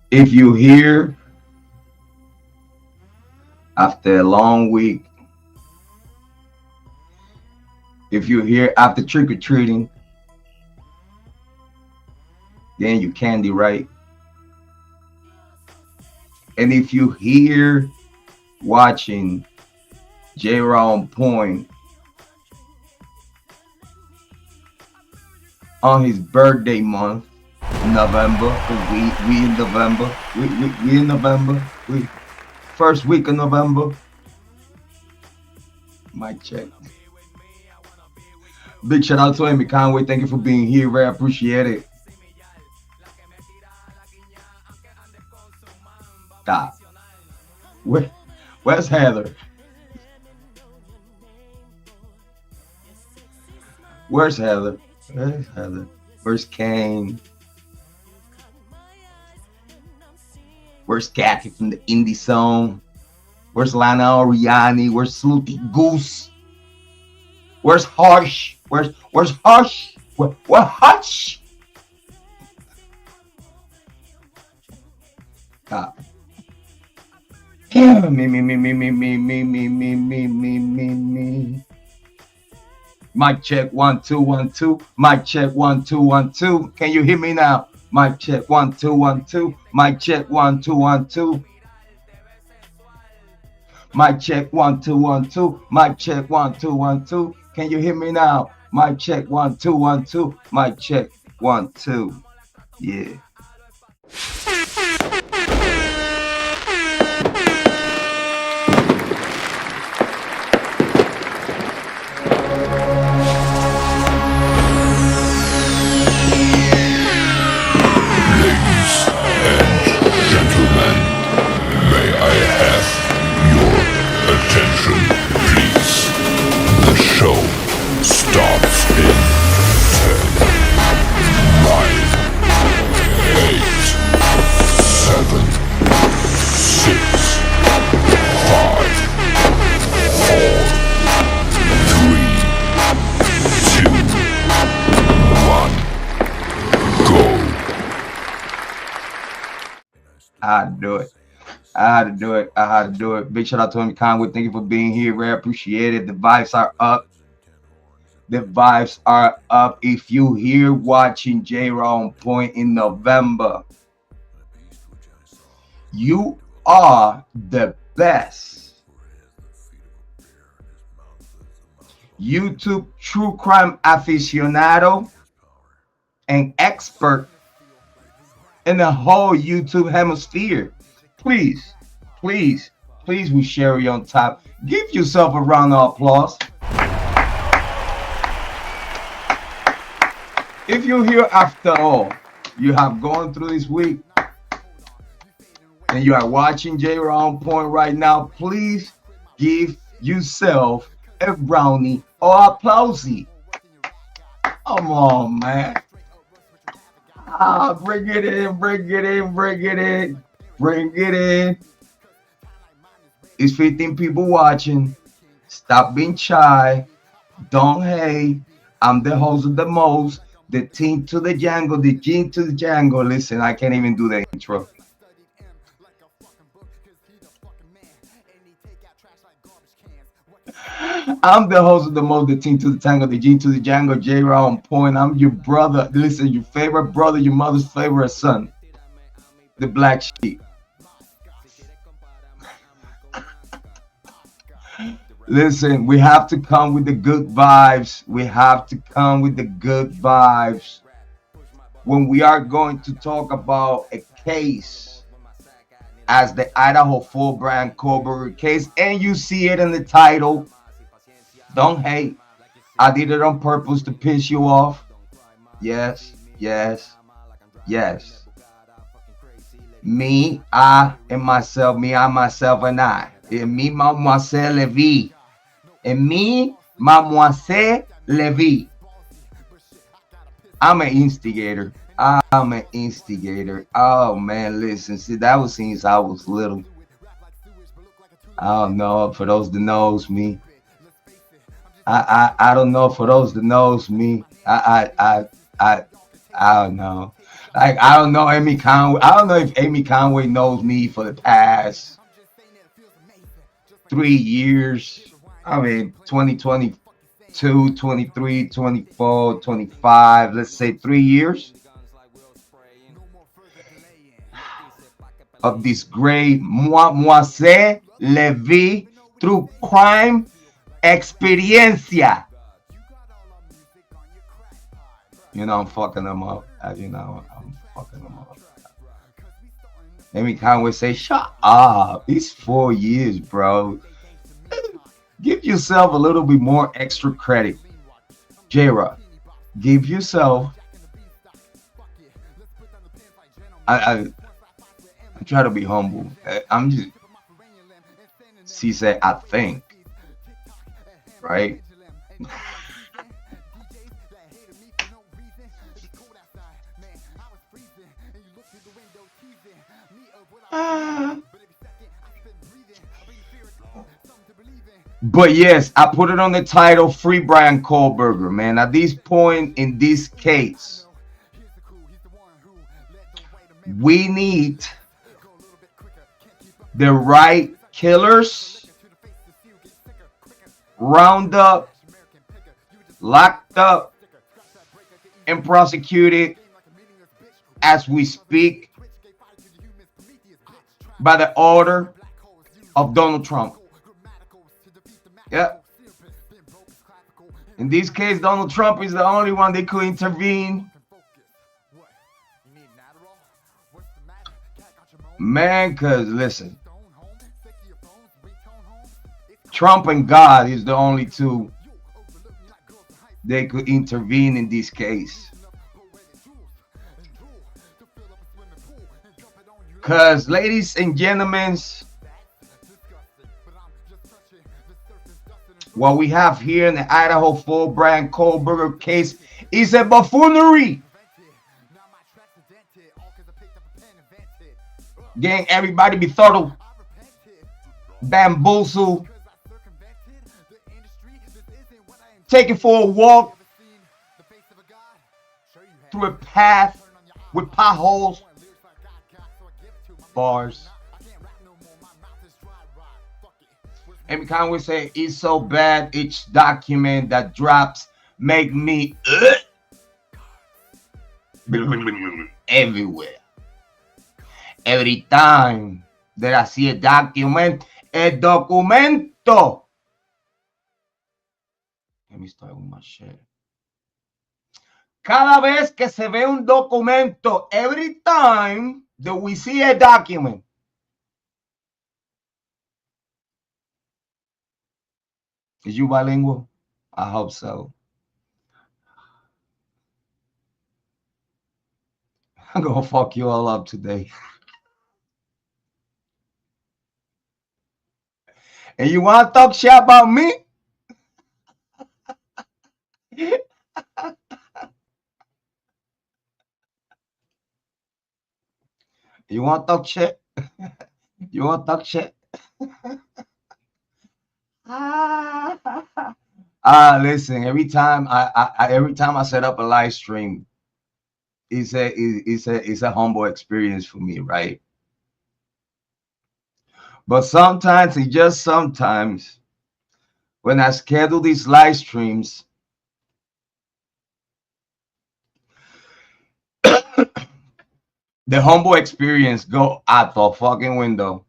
If you're here after a long week, if you're here after trick or treating, then you candy right. And if you're here watching Jrod Point on his birthday month, November, we in November, we in November, we first week of November. Mic check. Big shout out to Amy Conway. Thank you for being here. Very appreciate it. God. Where's Heather? Where's Heather? Where's Heather? Where's Kane? Where's Kathy from the Indie Zone? Where's Lana Oriani? Where's Salute Goose? Where's Harsh? Where's Harsh? Where Hush? God. Me. Mic check 1 2 1 2. Mic check 1 2 1 2. Can you hear me now? Mic check 1 2 1 2. Mic check 1 2 1 2. Mic check 1 2 1 2. Mic check 1 2 1 2. Can you hear me now? Mic check 1 2 1 2. Mic check 1 2. Yeah. I had to do it. Big shout out to him, Conway. Thank you for being here. Very appreciate it. The vibes are up. If you here watching Jrod Point in November, you are the best YouTube true crime aficionado and expert in the whole YouTube hemisphere. Please, with Sherry on top, give yourself a round of applause. If you're here after all, you have gone through this week and you are watching Jrod Point right now, please give yourself a brownie or applausey. Come on, man. Bring it in. It's 15 people watching. Stop being shy. Don't hate. I'm the host of the most. The team to the Django. The gene to the Django. Listen, I can't even do the intro. I'm the host of the most, the team to the tango, the G to the Django, Jrod Point. I'm your brother. Listen, your favorite brother, your mother's favorite son, the black sheep. Listen, we have to come with the good vibes. When we are going to talk about a case as the Idaho full Bryan Kohberger case, and you see it in the title. Don't hate. I did it on purpose to piss you off. Yes. Me, I, and myself. Me, I, myself, and I. And me, mademoiselle Levy. And me, mademoiselle Levy. I'm an instigator. Oh man, listen. See, that was since I was little. I don't know, for those that knows me. I don't know, for those that knows me. I don't know. Like, I don't know Amy Conway. I don't know if Amy Conway knows me for the past 3 years. I mean, 2022, 23, 24, 25. Let's say 3 years of this great moi c'est le vie through crime experiencia. You know, I'm fucking them up. You know, I'm fucking them up. Amy Conway say, shut up. It's 4 years, bro. Give yourself a little bit more extra credit. Jrod, give yourself. I try to be humble. I'm just. She said, I think. Right? But yes, I put it on the title, Free Bryan Kohberger, man. At this point in this case, we need the right killers round up, locked up, and prosecuted as we speak by the order of Donald Trump. Yeah. In this case, Donald Trump is the only one that could intervene. Man, because listen, Trump and God is the only two they could intervene in this case. Because, ladies and gentlemen, what we have here in the Idaho 4 Bryan Kohberger case is a buffoonery. Getting everybody befuddled, bamboozled, taken for a walk through a path with potholes, bars. Amy Conway said, it's so bad, each document that drops make me everywhere. Every time that I see a document, a documento. Let me start with my shit. Cada vez que se ve un documento, every time that we see a document. Is you bilingual? I hope so. I'm gonna fuck you all up today. And you want to talk shit about me? You want to talk shit? You want to talk shit? Listen. Every time I set up a live stream, it's a humble experience for me, right? But sometimes, and just sometimes, when I schedule these live streams, the humble experience go out the fucking window.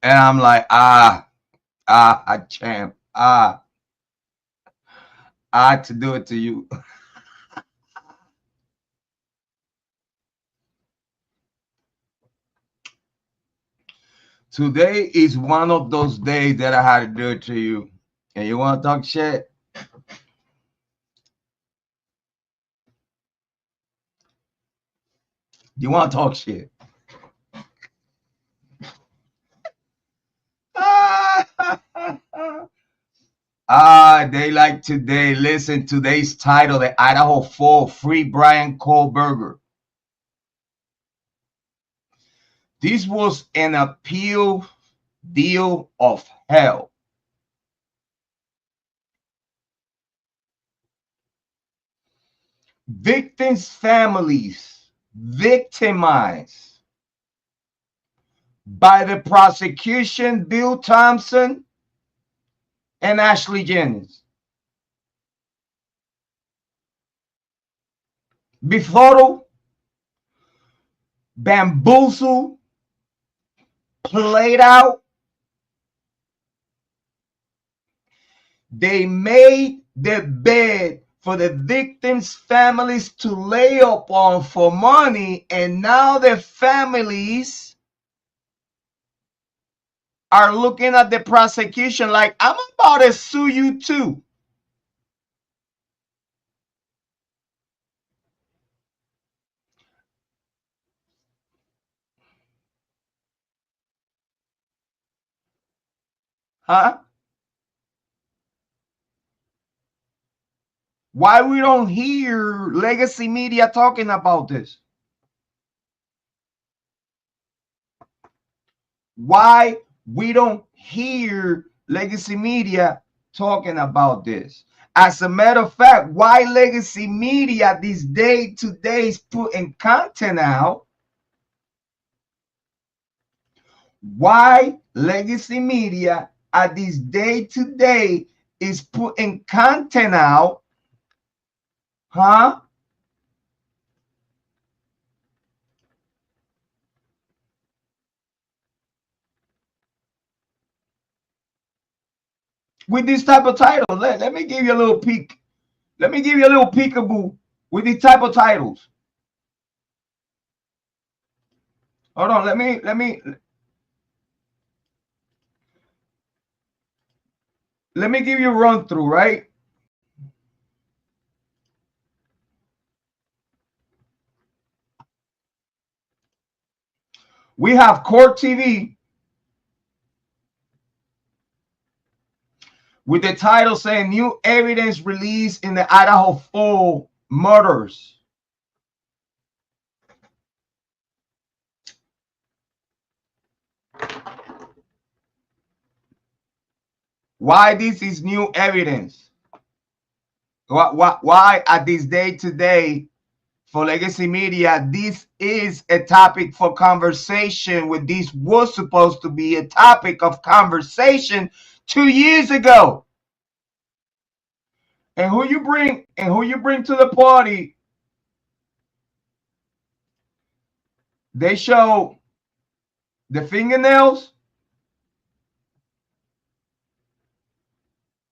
And I'm like, champ, I had to do it to you. Today is one of those days that I had to do it to you. And you want to talk shit? You want to talk shit? They like today. Listen, today's title, the Idaho 4, Free Bryan Kohberger. This was an appeal deal of hell. Victims' families victimized by the prosecution, Bill Thompson and Ashley Jennings. Befuddled, bamboozled, played out. They made the bed for the victims' families to lay upon for money, and now their families are looking at the prosecution like, I'm about to sue you too. Huh? Why we don't hear legacy media talking about this? Why we don't hear legacy media talking about this? As a matter of fact, why legacy media these day to day is putting content out? Why legacy media at this day to day is putting content out? Huh? With this type of title, let me give you a little peek. Let me give you a little peekaboo with these type of titles. Hold on, let me give you a run through, right? We have Court TV with the title saying new evidence released in the Idaho 4 murders. Why this is new evidence? Why at this day today for legacy media, this is a topic for conversation when this was supposed to be a topic of conversation 2 years ago. And who you bring to the party, they show the fingernails,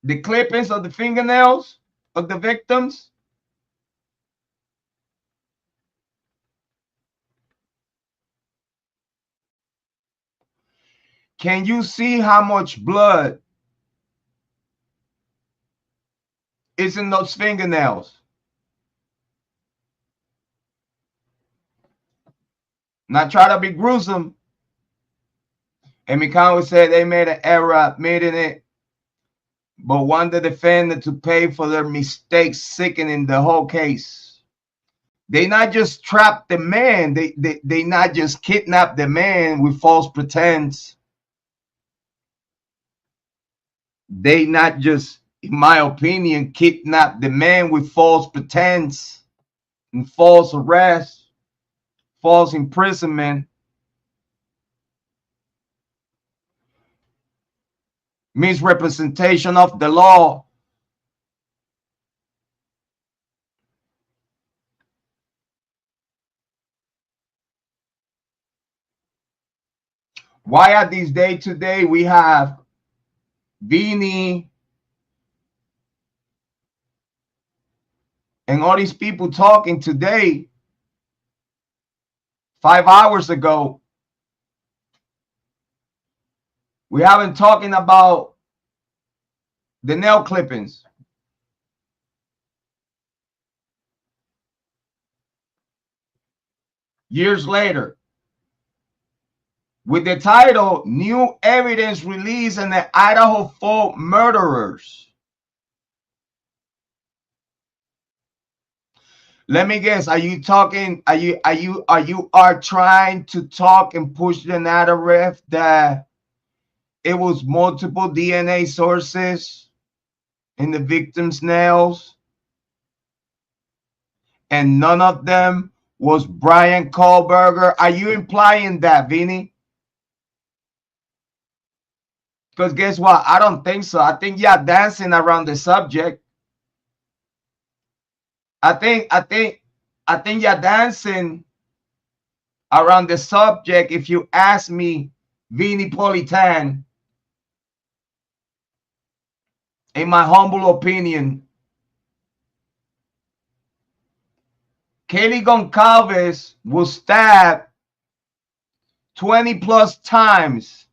the clippings of the fingernails of the victims. Can you see how much blood is in those fingernails? Not try to be gruesome. And Mikhail said they made an error admitting it, but want the defendant to pay for their mistakes, sickening the whole case. They not just trapped the man, they not just kidnapped the man with false pretense. They not just, in my opinion, kidnapped the man with false pretense and false arrest, false imprisonment, misrepresentation of the law. Why at this day today we have Vinnie and all these people talking today 5 hours ago? We haven't talking about the nail clippings. Years later, with the title, New Evidence Released in the Idaho 4 Murderers. Let me guess, are you talking, are you trying to talk and push the narrative that it was multiple DNA sources in the victim's nails and none of them was Bryan Kohberger. Are you implying that, Vinnie? Because guess what? I don't think so. I think you're dancing around the subject. I think you're dancing around the subject. If you ask me, Vinnie Politan, in my humble opinion, Kiely Goncalves was stabbed 20 plus times.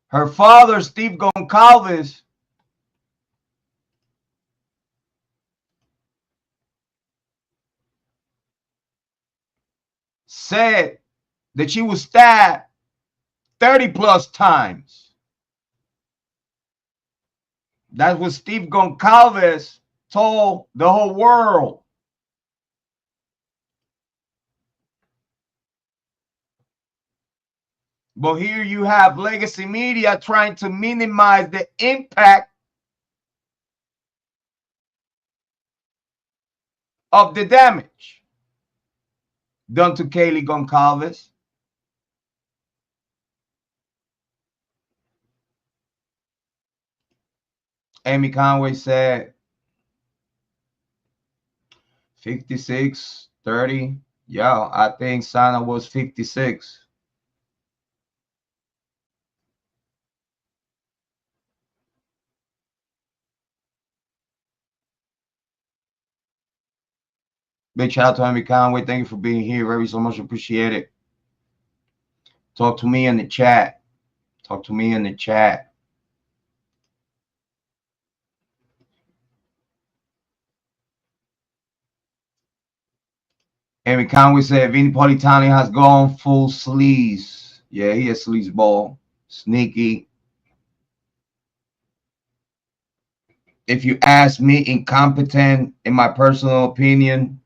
Her father, Steve Goncalves, said that she was stabbed 30 plus times. That's what Steve Goncalves told the whole world. But here you have legacy media trying to minimize the impact of the damage done to Kiely Goncalves. Amy Conway said 56, 30. Yeah, I think Sana was 56. Big shout out to Amy Conway. Thank you for being here. Very so much appreciated. Talk to me in the chat. Talk to me in the chat. Amy Conway said Vinnie Politan has gone full sleaze. Yeah, he is sleazeball. Sneaky. If you ask me, incompetent, in my personal opinion,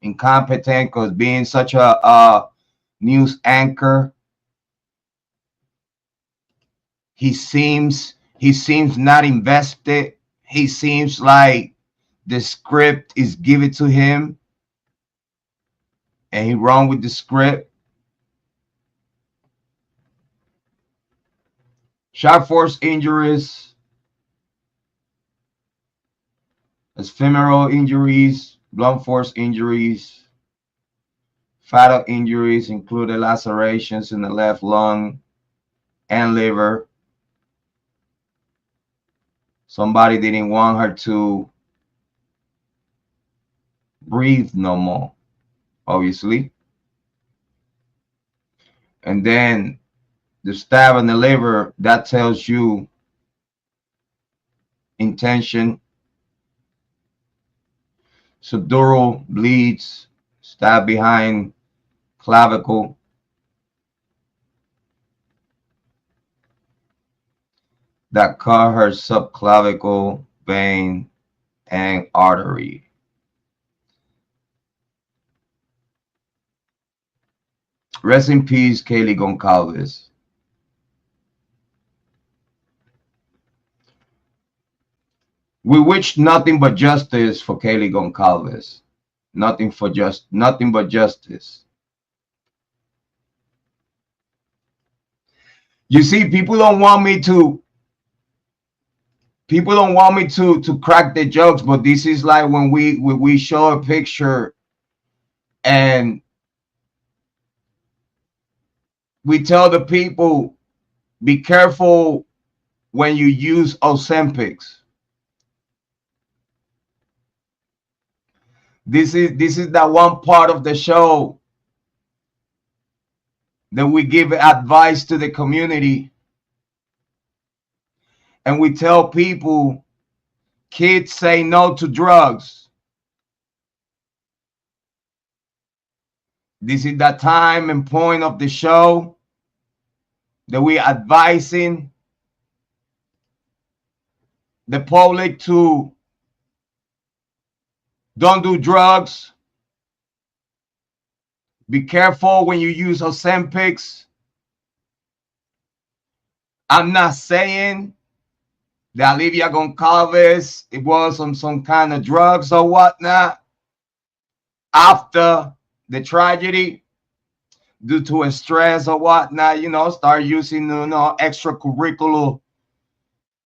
incompetent because being such a news anchor, he seems not invested. He seems like the script is given to him and he wrong with the script. Shot force injuries, ephemeral injuries, blunt force injuries, fatal injuries included lacerations in the left lung and liver. Somebody didn't want her to breathe no more, obviously. And then the stab in the liver, that tells you intention. Subdural bleeds, stab behind clavicle. That cut her subclavicle vein and artery. Rest in peace, Kiely Goncalves. We wish nothing but justice for Kiely Goncalves. Nothing but justice. You see, people don't want me to crack the jokes, but this is like when we show a picture and we tell the people, be careful when you use Ozempics. This is that one part of the show that we give advice to the community and we tell people, kids, say no to drugs. This is the time and point of the show that we advising the public to don't do drugs. Be careful when you use Ozempics. I'm not saying The Olivia Goncalves, it was on some kind of drugs or whatnot after the tragedy due to a stress or whatnot, start using, extracurricular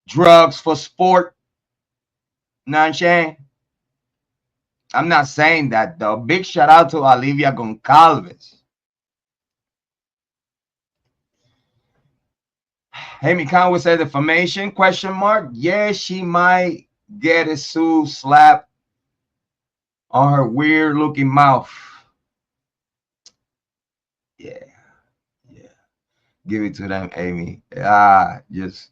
drugs for sport. You know what I'm saying? I'm not saying that though. Big shout out to Olivia Goncalves. Amy Conway said defamation, question mark. Yeah, she might get a sue slap on her weird looking mouth. Yeah. Give it to them, Amy. Just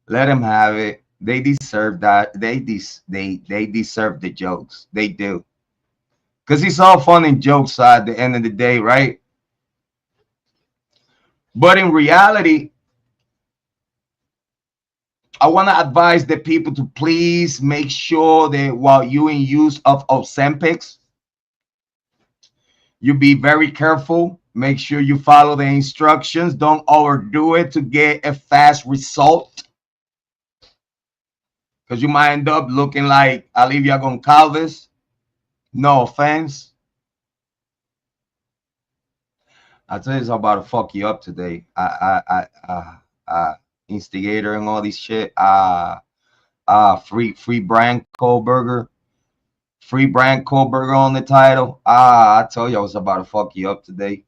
let them have it. They deserve that. They deserve the jokes. They do. Because it's all fun and jokes at the end of the day, right? But in reality, I want to advise the people to please make sure that while you in use of Ozempics, you be very careful. Make sure you follow the instructions. Don't overdo it to get a fast result. Because you might end up looking like Olivia Goncalves. No offense. I tell you, it's about to fuck you up today. Instigator and all this shit. Free Bryan Kohberger. Free Bryan Kohberger on the title. I told you I was about to fuck you up today.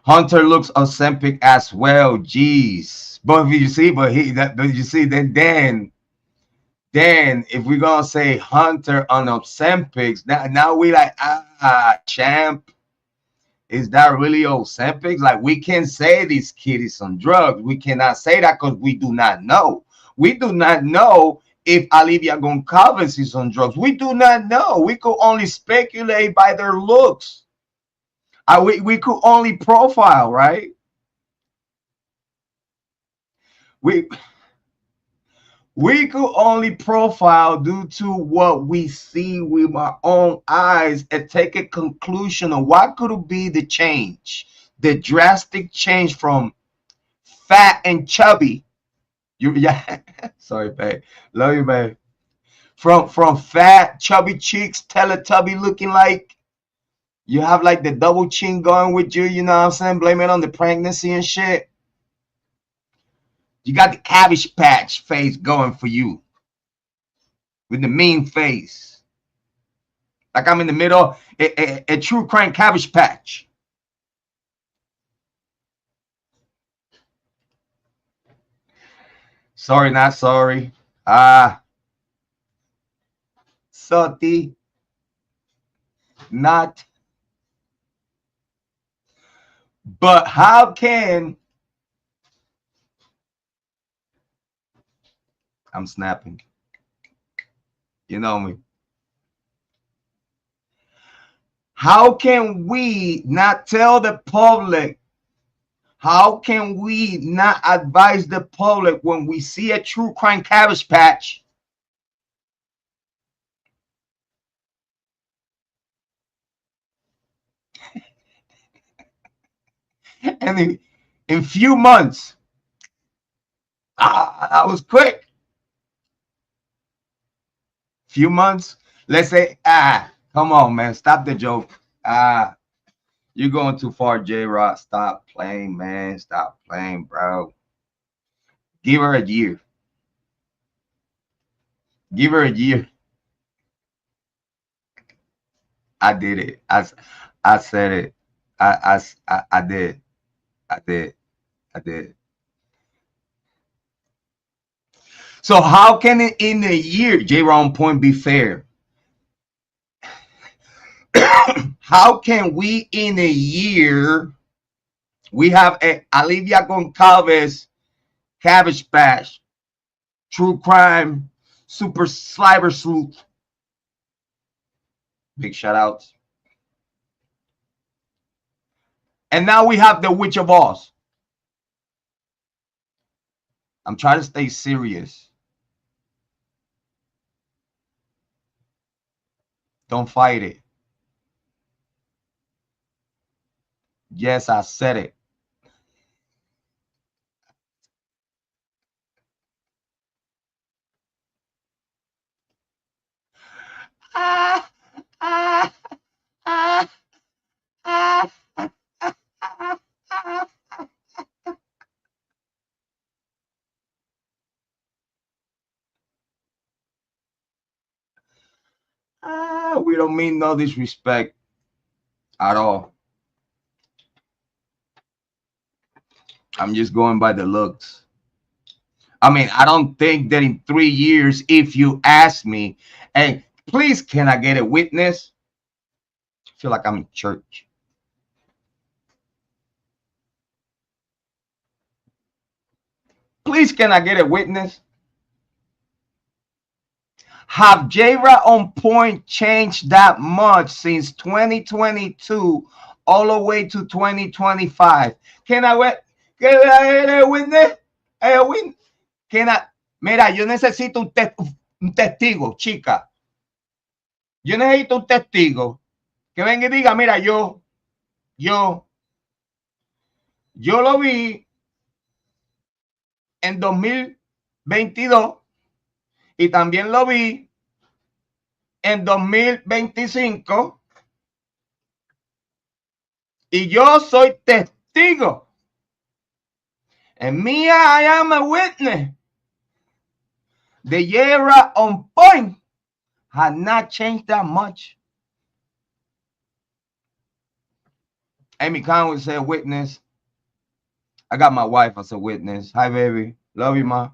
Hunter looks Ozempic as well. Jeez. But you see, then if we're gonna say Hunter on Ozempics, now we like champ. Is that really Ozempics? Like, we can say this kid is on drugs. We cannot say that because we do not know. We do not know if Olivia Goncalves is on drugs. We do not know. We could only speculate by their looks. We could only profile, right? We could only profile due to what we see with our own eyes and take a conclusion of what could be the change, the drastic change from fat and chubby. Yeah, sorry, babe. Love you, babe. From fat, chubby cheeks, Teletubby looking like you have like the double chin going with you. You know what I'm saying? Blame it on the pregnancy and shit. You got the Cabbage Patch face going for you with the mean face. Like I'm in the middle, a true crime Cabbage Patch. Sorry, not sorry. Sorry, not. But how can I'm snapping? You know me. How can we not tell the public? How can we not advise the public when we see a true crime Cabbage Patch? And in few months, that was quick. Few months, let's say, come on, man, stop the joke. You're going too far, Jrod. Stop playing, man. Stop playing, bro. Give her a year. Give her a year. I did it. I said it. I did. I did. I did. So how can it in a year, Jrod Point, be fair? How can we in a year we have a Olivia Goncalves Cabbage Patch, true crime, super cyber sleuth. Big shout outs. And now we have the Witch of Oz. I'm trying to stay serious. Don't fight it. Yes, I said it. Ah, ah, ah, ah, ah. We don't mean no disrespect at all. I'm just going by the looks. I mean, I don't think that in 3 years, if you ask me, hey, please, can I get a witness? I feel like I'm in church. Please, can I get a witness? Have Jrod on point changed that much since 2022 all the way to 2025? Can I get a witness? A witness? Can I? Mira, yo necesito un testigo, chica. Yo necesito un testigo que venga y diga, mira, yo lo vi en 2022 y también lo vi en 2025 y yo soy testigo. And me, I am a witness. The Jrod on point had not changed that much. Amy Conway said witness. I got my wife as a witness. Hi, baby. Love you, ma.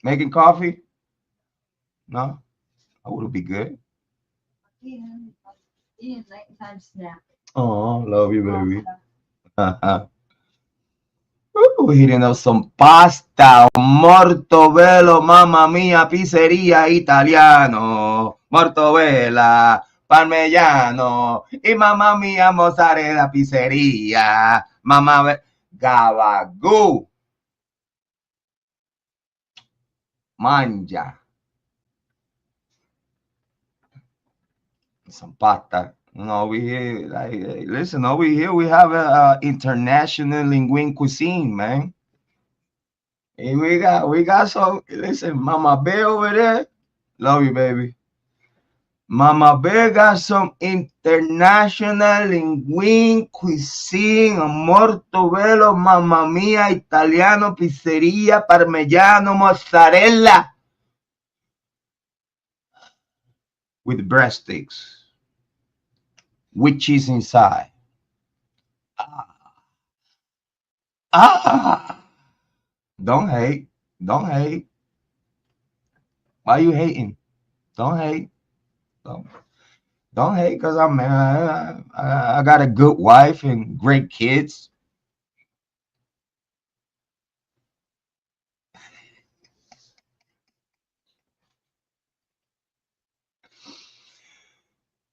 Making coffee? No? That would be good. Eating nighttime snack. Oh, love you, baby. We're heating up some pasta, mortobello, mamma mia, pizzeria italiano, mortobella, parmigiano, y mamma mia, mozzarella, pizzeria, mamma, gabagoo, mangia, some pasta. Over here, like, listen, over here we have a international linguine cuisine, man. And we got some. Listen, Mama Bear over there, love you, baby. Mama Bear got some international linguine cuisine, mortobello, mamma mia, italiano, pizzeria, parmigiano, mozzarella, with breadsticks, with cheese inside. Ah, don't hate, don't hate. Why you hating? Don't hate. Don't hate because I got a good wife and great kids.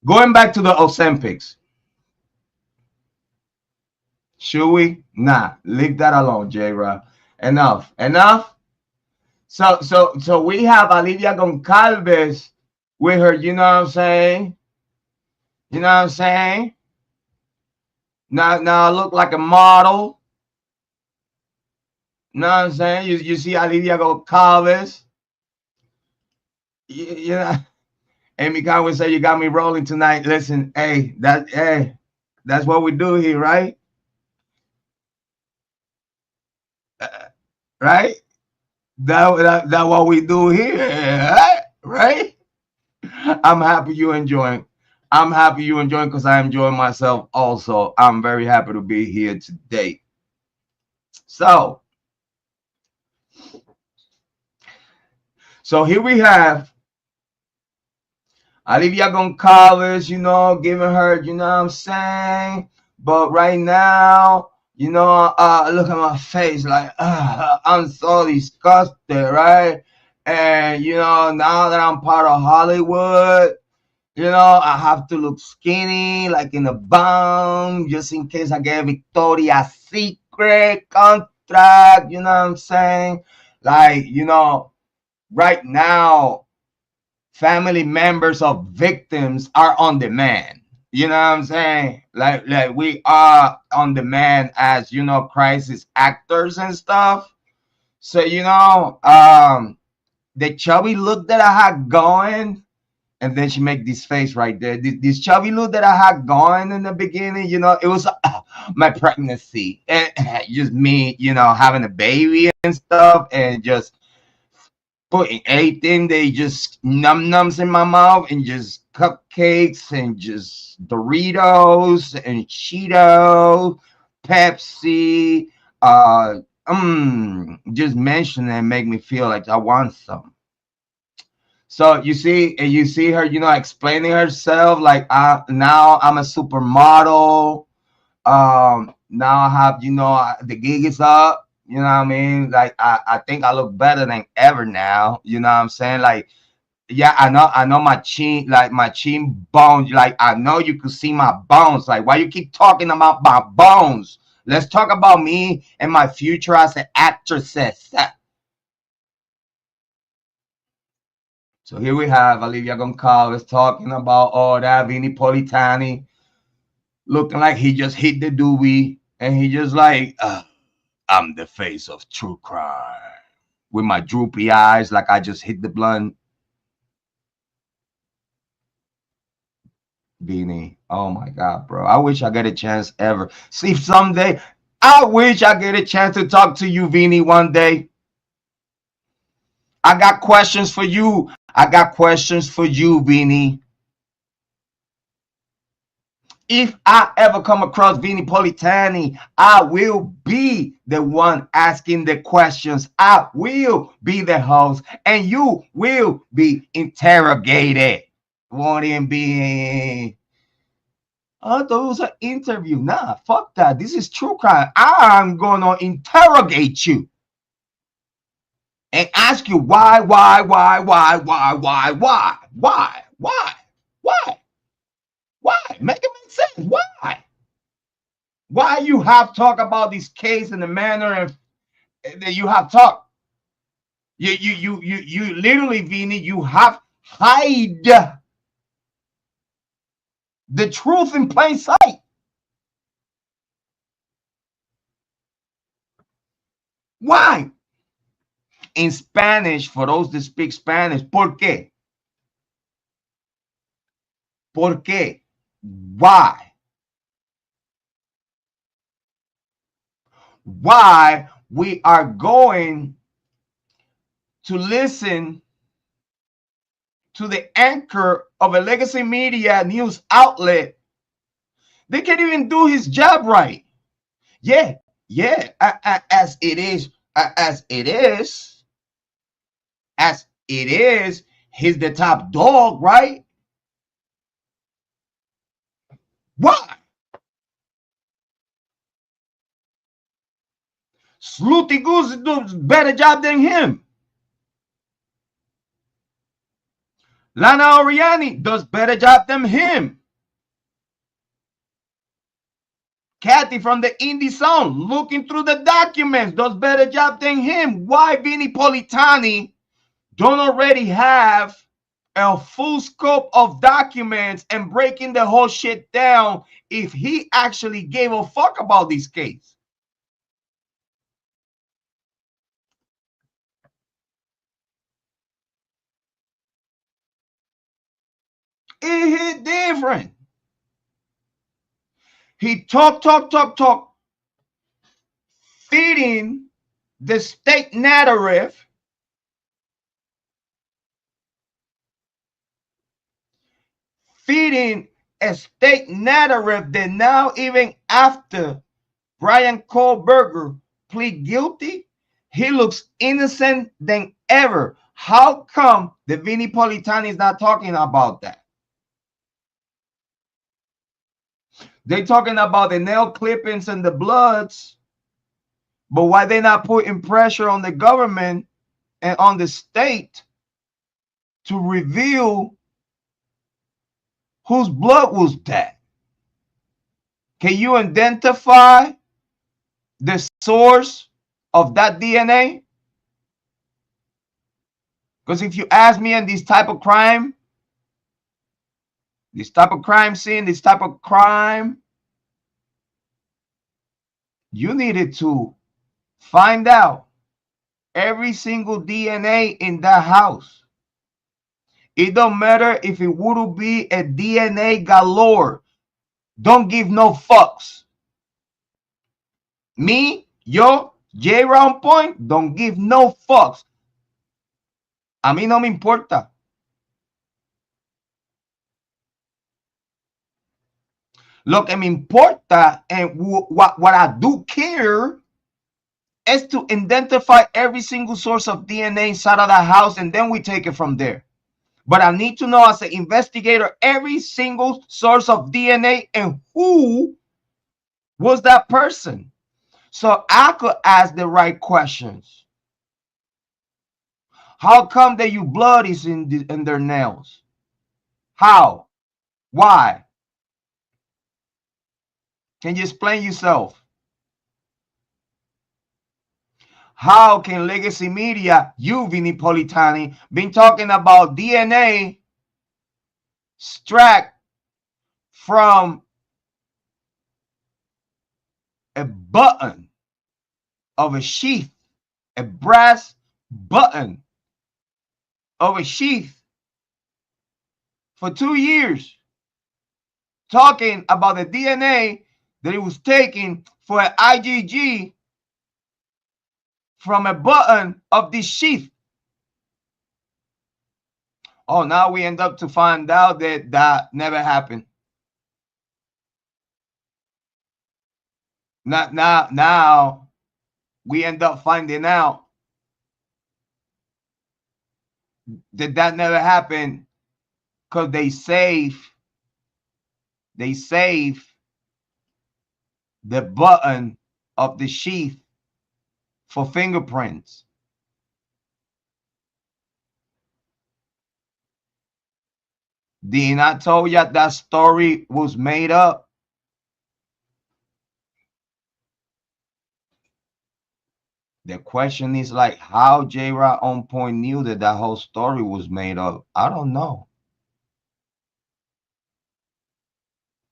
Going back to the Ozempics. Should we? Nah, leave that alone, Jrod. Enough. So we have Olivia Goncalves with her, you know what I'm saying? You know what I'm saying? Now I look like a model. You know what I'm saying? You see Olivia Goncalves. You know, Amy Conway said you got me rolling tonight. Listen, hey, that's what we do here, right? Right? That what we do here, right? I'm happy you enjoying. I'm happy you enjoying because I enjoy myself also. I'm very happy to be here today. So here we have Olivia Goncalves, you know, giving her, you know what I'm saying? But right now, you know, look at my face, like, I'm so disgusted, right? And, you know, now that I'm part of Hollywood, you know, I have to look skinny, like in a bum, just in case I get Victoria's Secret contract, you know what I'm saying? Like, you know, right now, family members of victims are on demand. You know what I'm saying? Like we are on demand as crisis actors and stuff. So the chubby look that I had going, and then she make this face right there. This chubby look that I had going in the beginning, it was my pregnancy and just me, having a baby and stuff, and just putting everything they just nums in my mouth, and just cupcakes and just Doritos and Cheetos, Pepsi. Just mention it make me feel like I want some. So you see her, explaining herself like, now I'm a supermodel. Now I have, the gig is up. You know what I mean? Like I think I look better than ever now. You know what I'm saying? Like, yeah, I know my chin, like my chin bones. Like I know you could see my bones. Like, why you keep talking about my bones? Let's talk about me and my future as an actress. So here we have Olivia Goncalves talking about all that. Vinnie Politani looking like he just hit the doobie, and he just like, I'm the face of true crime, with my droopy eyes like I just hit the blunt. Vinnie, oh my God, bro. I wish I get a chance ever. See, someday, I wish I get a chance to talk to you, Vinnie, one day. I got questions for you. I got questions for you, Vinnie. If I ever come across Vinnie Politani, I will be the one asking the questions. I will be the host, and you will be interrogated. Won't it be? Oh, those are interview. Nah, fuck that. This is true crime. I'm gonna interrogate you and ask you why? Make it make sense. Why you have talk about this case in the manner that you have talked? You literally, Vinnie, you have hide the truth in plain sight. Why? In Spanish, for those that speak Spanish, ¿por qué? ¿Por qué? Why? Why we are going to listen to the anchor of a legacy media news outlet? They can't even do his job right. Yeah, yeah, as it is, as it is, as it is, he's the top dog, right? Why? Sleuty Goose does a better job than him. Lana Oriani does better job than him. Kathy from the Indie Zone, looking through the documents, does better job than him. Why Vinnie Politani don't already have a full scope of documents and breaking the whole shit down if he actually gave a fuck about this case? It hit different. He talk, feeding the state narrative, feeding a state narrative that now, even after Bryan Kohberger plead guilty, he looks innocent than ever. How come the Vinnie Politani is not talking about that? They're talking about the nail clippings and the bloods, but why they not putting pressure on the government and on the state to reveal whose blood was that? Can you identify the source of that DNA? Because if you ask me in this type of crime, This type of crime scene, this type of crime, you needed to find out every single DNA in that house. It don't matter if it would be a DNA galore. Don't give no fucks. Me, yo, Jrod Point, don't give no fucks. A mí no me importa. Lo que me importa and what I do care is to identify every single source of DNA inside of that house, and then we take it from there. But I need to know as an investigator every single source of DNA and who was that person, so I could ask the right questions. How come that your blood is in their nails? How? Why? Can you explain yourself? How can legacy media, you, Vinnie Politan, been talking about DNA extract from a button of a sheath, a brass button of a sheath for 2 years, talking about the DNA that it was taken for an IgG from a button of this sheath. Oh, now we end up to find out that that never happened. Now we end up finding out that that never happened because they save the button of the sheath for fingerprints. Did I tell you that story was made up? The question is like, how Jrod On Point knew that that whole story was made up? I don't know.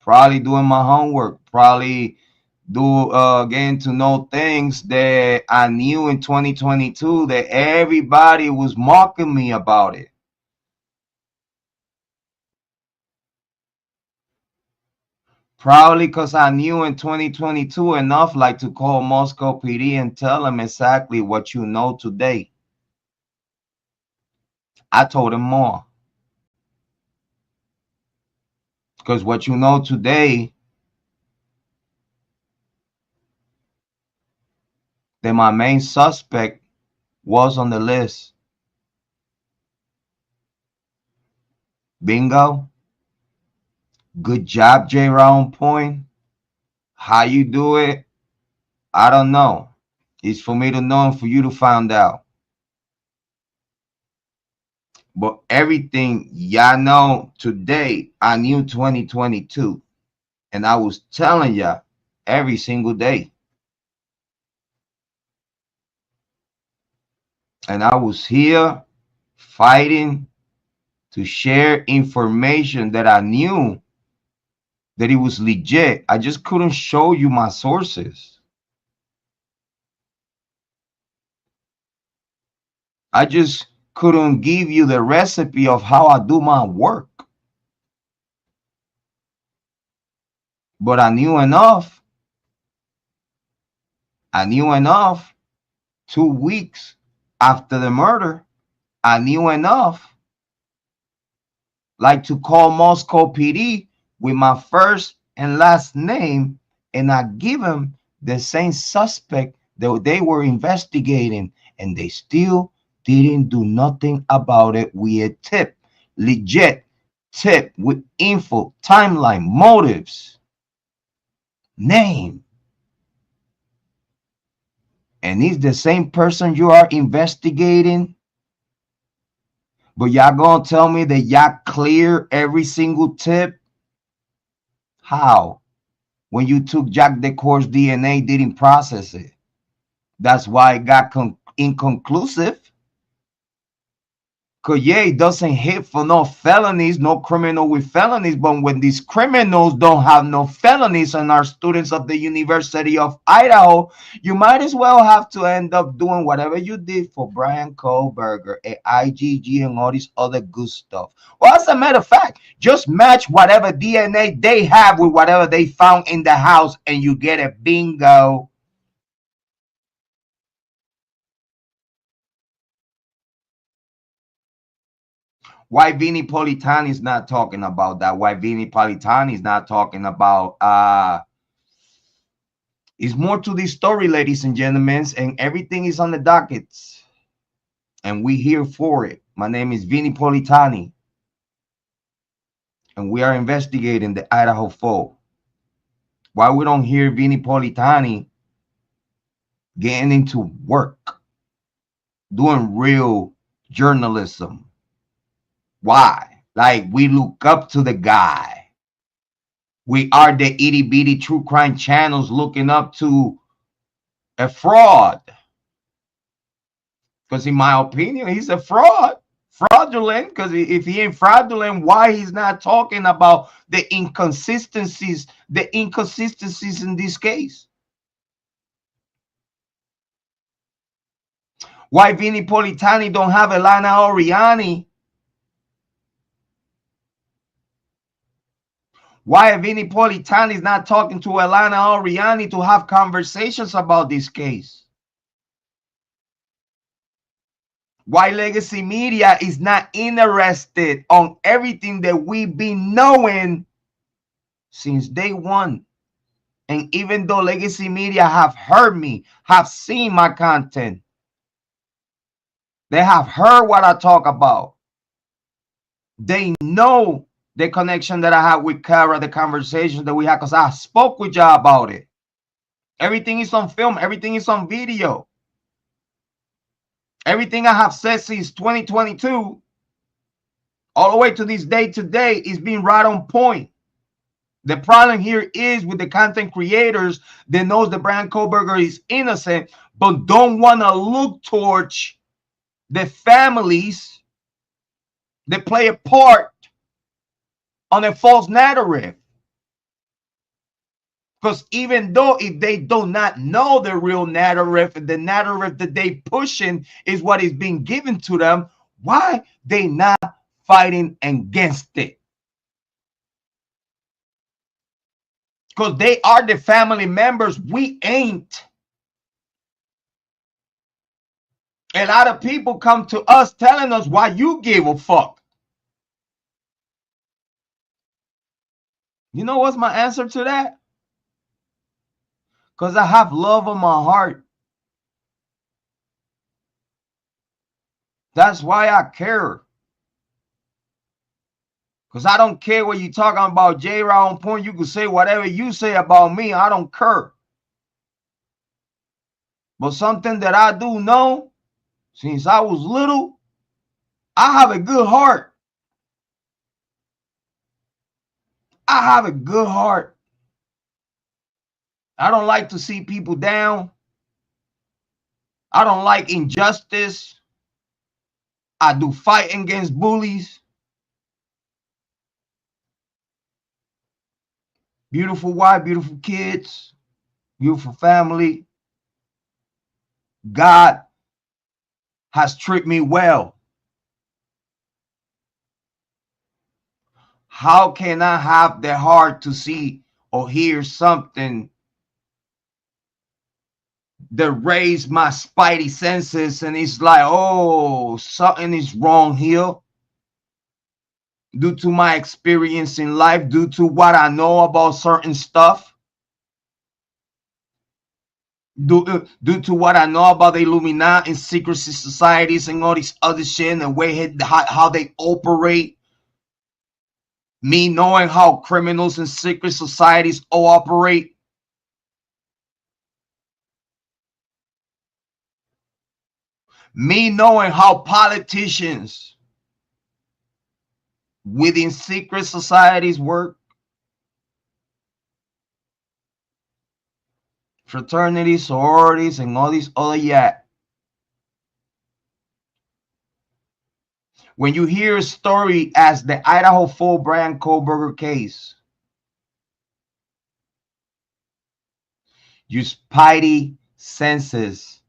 Probably doing my homework. Probably getting to know things that I knew in 2022 that everybody was mocking me about it. Probably because I knew in 2022 enough like to call Moscow PD and tell them exactly what you know today. I told them more. Because what you know today, that my main suspect was on the list. Bingo. Good job, Jrod On Point. How you do it, I don't know. It's for me to know and for you to find out. But everything y'all know today, I knew 2022. And I was telling y'all every single day. And I was here fighting to share information that I knew that it was legit. I just couldn't show you my sources. I just couldn't give you the recipe of how I do my work. But I knew enough. I knew enough 2 weeks after the murder. I knew enough like to call Moscow PD with my first and last name, and I give them the same suspect that they were investigating, and they still didn't do nothing about it with a tip, legit tip with info, timeline, motives, name. And it's the same person you are investigating, but y'all gonna tell me that y'all clear every single tip? How? When you took Jack Decor's DNA, didn't process it. That's why it got inconclusive. Cause yeah, it doesn't hit for no felonies, no criminal with felonies. But when these criminals don't have no felonies and are students of the University of Idaho, you might as well have to end up doing whatever you did for Bryan Kohberger, IGG, and all this other good stuff. Well, as a matter of fact, just match whatever DNA they have with whatever they found in the house, and you get a bingo. Why Vinnie Politan is not talking about that? Why Vinnie Politan is not talking about it's more to this story, ladies and gentlemen, and everything is on the dockets. And we here for it. My name is Vinnie Politani, and we are investigating the Idaho Fall. Why we don't hear Vinnie Politani getting into work, doing real journalism? Why? Like, we look up to the guy. We are the itty bitty true crime channels looking up to a fraud. Because in my opinion, he's a fraudulent. Because if he ain't fraudulent, why he's not talking about the inconsistencies in this case? Why Vinnie Politani don't have Elana Oriani? Why Vinnie Politani is not talking to Elana Oriani to have conversations about this case? Why legacy media is not interested on everything that we've been knowing since day one? And even though legacy media have heard me, have seen my content, they have heard what I talk about, they know the connection that I have with Kara, the conversation that we had, because I spoke with y'all about it. Everything is on film, everything is on video. Everything I have said since 2022 all the way to this day today is being right on point. The problem here is with the content creators that knows that Bryan Kohberger is innocent, but don't want to look towards the families that play a part on a false narrative. Because even though if they do not know the real narrative, the narrative that they pushing is what is being given to them, why they not fighting against it? Because they are the family members. We ain't. A lot of people come to us telling us why you give a fuck. You know what's my answer to that? Because I have love on my heart. That's why I care. Because I don't care what you're talking about, Jrod on point. You can say whatever you say about me. I don't care. But something that I do know, since I was little, I have a good heart. I have a good heart. I don't like to see people down. I don't like injustice. I do fight against bullies. Beautiful wife, beautiful kids, beautiful family. God has treated me well. How can I have the heart to see or hear something that raised my spidey senses and it's like, oh, something is wrong here? Due to my experience in life, due to what I know about certain stuff, due to what I know about the Illuminati and secrecy societies and all this other shit and the way how they operate, me knowing how criminals and secret societies operate, me knowing how politicians within secret societies work, fraternities, sororities, and all these other When you hear a story as the Idaho full Bryan Kohberger case, your spidey senses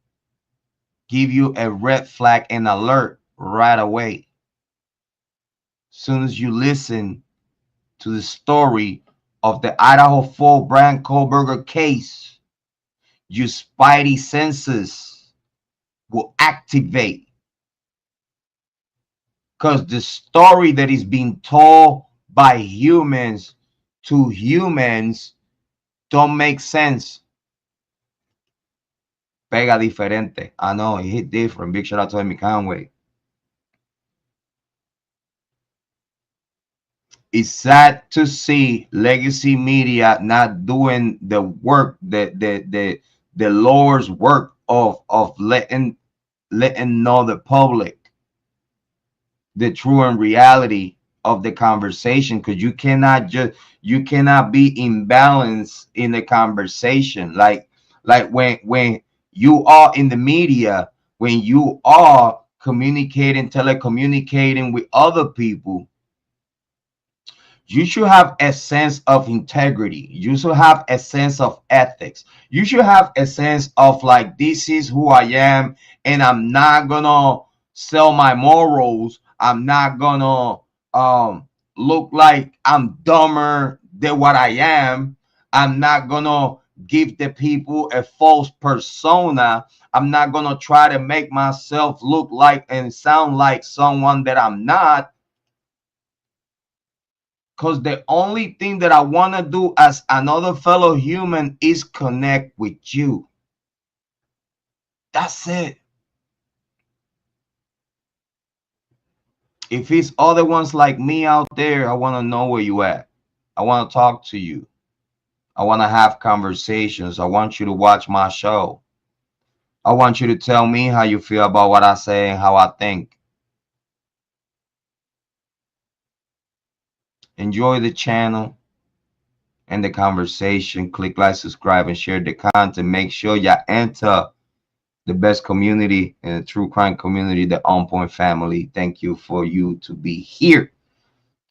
give you a red flag and alert right away. Soon as you listen to the story of the Idaho full Bryan Kohberger case, your spidey senses will activate, because the story that is being told by humans to humans don't make sense. Pega diferente. I know, it hit different. Big shout out to Amy Conway. It's sad to see legacy media not doing the work, the Lord's work of letting know the public the true and reality of the conversation, because you cannot be imbalanced in the conversation. Like when you are in the media, when you are telecommunicating with other people, you should have a sense of integrity. You should have a sense of ethics. You should have a sense of like, this is who I am, and I'm not gonna sell my morals. I'm not gonna look like I'm dumber than what I am. I'm not gonna give the people a false persona. I'm not gonna try to make myself look like and sound like someone that I'm not. Because the only thing that I want to do as another fellow human is connect with you. That's it. If it's other ones like me out there, I want to know where you at. I want to talk to you. I want to have conversations. I want you to watch my show. I want you to tell me how you feel about what I say and how I think. Enjoy the channel and the conversation. Click like, subscribe, and share the content. Make sure you enter the best community in the true crime community, the On Point family. Thank you for you to be here.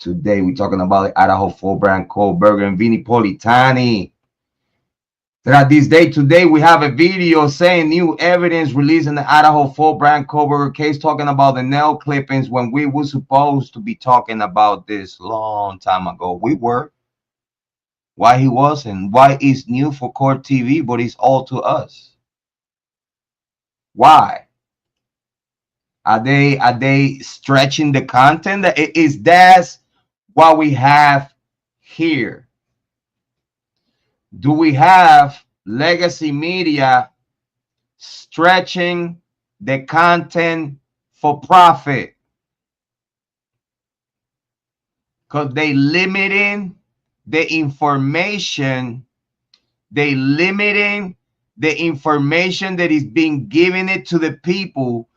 Today we're talking about the Idaho full Bryan Kohberger and Vinnie Politan. Throughout this day today, we have a video saying new evidence released in the Idaho full Bryan Kohberger case, talking about the nail clippings, when we were supposed to be talking about this long time ago. We were. Why he wasn't? Why it's new for court TV, but it's all to us? Why? Are they stretching the content? Is that what we have here? Do we have legacy media stretching the content for profit? Because they limiting the information. They limiting the information that is being given it to the people.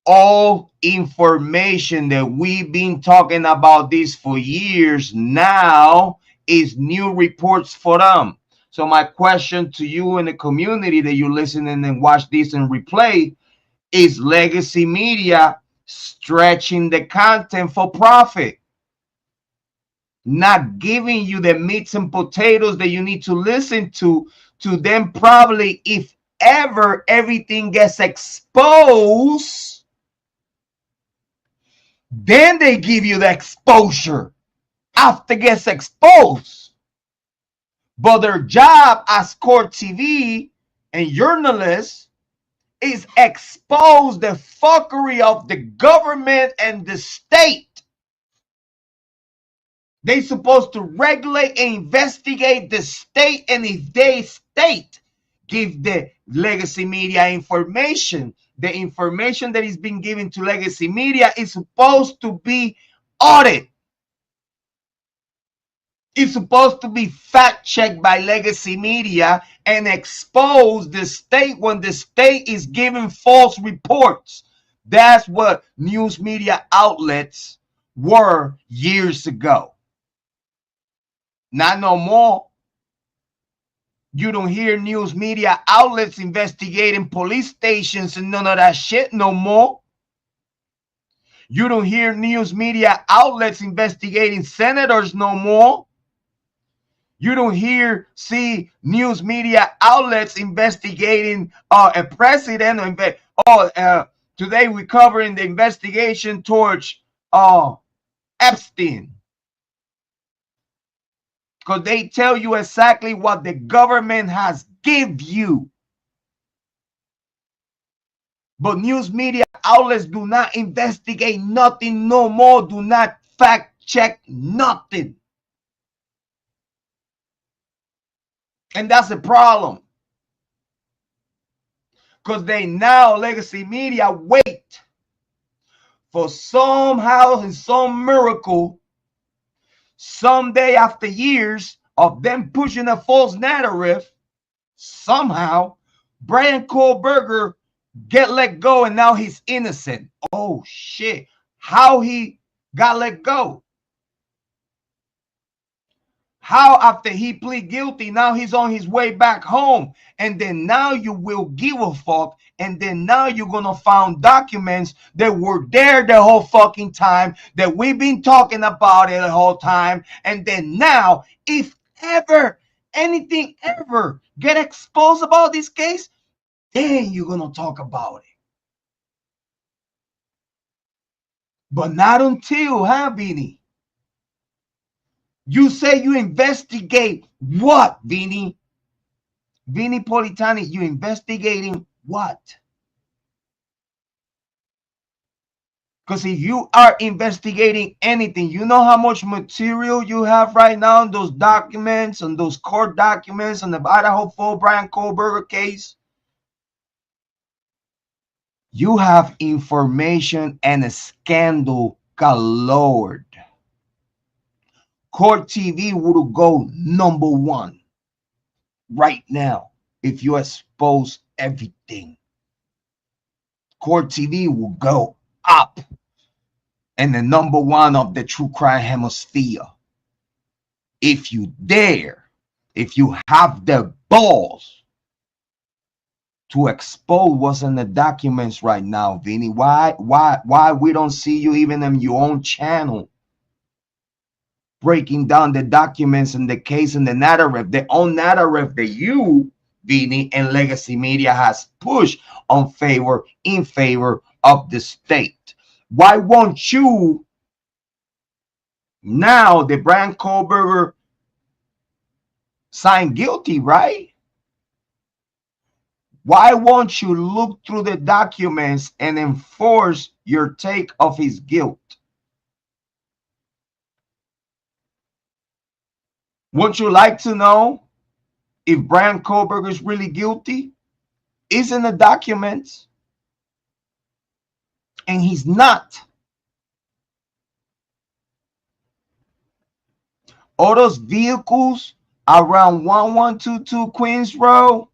All information that we've been talking about this for years now is new reports for them. So my question to you in the community that you listen and watch this and replay is: legacy media stretching the content for profit, not giving you the meats and potatoes that you need to listen to them probably, if ever everything gets exposed, then they give you the exposure after it gets exposed. But their job as court TV and journalists is expose the fuckery of the government and the state. They supposed to regulate and investigate the state, and if they state give the legacy media information, the information that is being given to legacy media is supposed to be audited. It's supposed to be fact-checked by legacy media and expose the state when the state is giving false reports. That's what news media outlets were years ago. Not no more. You don't hear news media outlets investigating police stations and none of that shit no more. You don't hear news media outlets investigating senators no more. You don't see news media outlets investigating a president. Today we're covering the investigation towards Epstein. Because they tell you exactly what the government has give you. But news media outlets do not investigate nothing no more. Do not fact check nothing. And that's a problem. Because they now, legacy media, wait for somehow and some miracle, someday after years of them pushing a false narrative, somehow Bryan Kohberger get let go and now he's innocent. Oh shit. How he got let go? How after he plead guilty, now he's on his way back home. And then now you will give a fuck. And then now you're going to find documents that were there the whole fucking time, that we've been talking about it the whole time. And then now, if ever, anything ever get exposed about this case, then you're going to talk about it. But not until, huh, Vinnie? You say you investigate what, Vinnie? Vinnie Politan, you investigating what? Because if you are investigating anything, you know how much material you have right now in those documents, and those court documents, on the Idaho full Bryan Kohberger case. You have information and a scandal galore. Court TV would go #1 right now if you expose everything. Court TV will go up and the #1 of the true crime hemisphere. If you dare, if you have the balls to expose what's in the documents right now, Vinnie, why we don't see you even in your own channel breaking down the documents and the case and the narrative, the own narrative that you, Vinnie, and Legacy Media has pushed in favor of the state? Why won't you, now the Bryan Kohberger signed guilty, right? Why won't you look through the documents and enforce your take of his guilt? Would you like to know if Bryan Kohberger is really guilty? It's in the documents. And he's not. All those vehicles around 1122 Queens Road,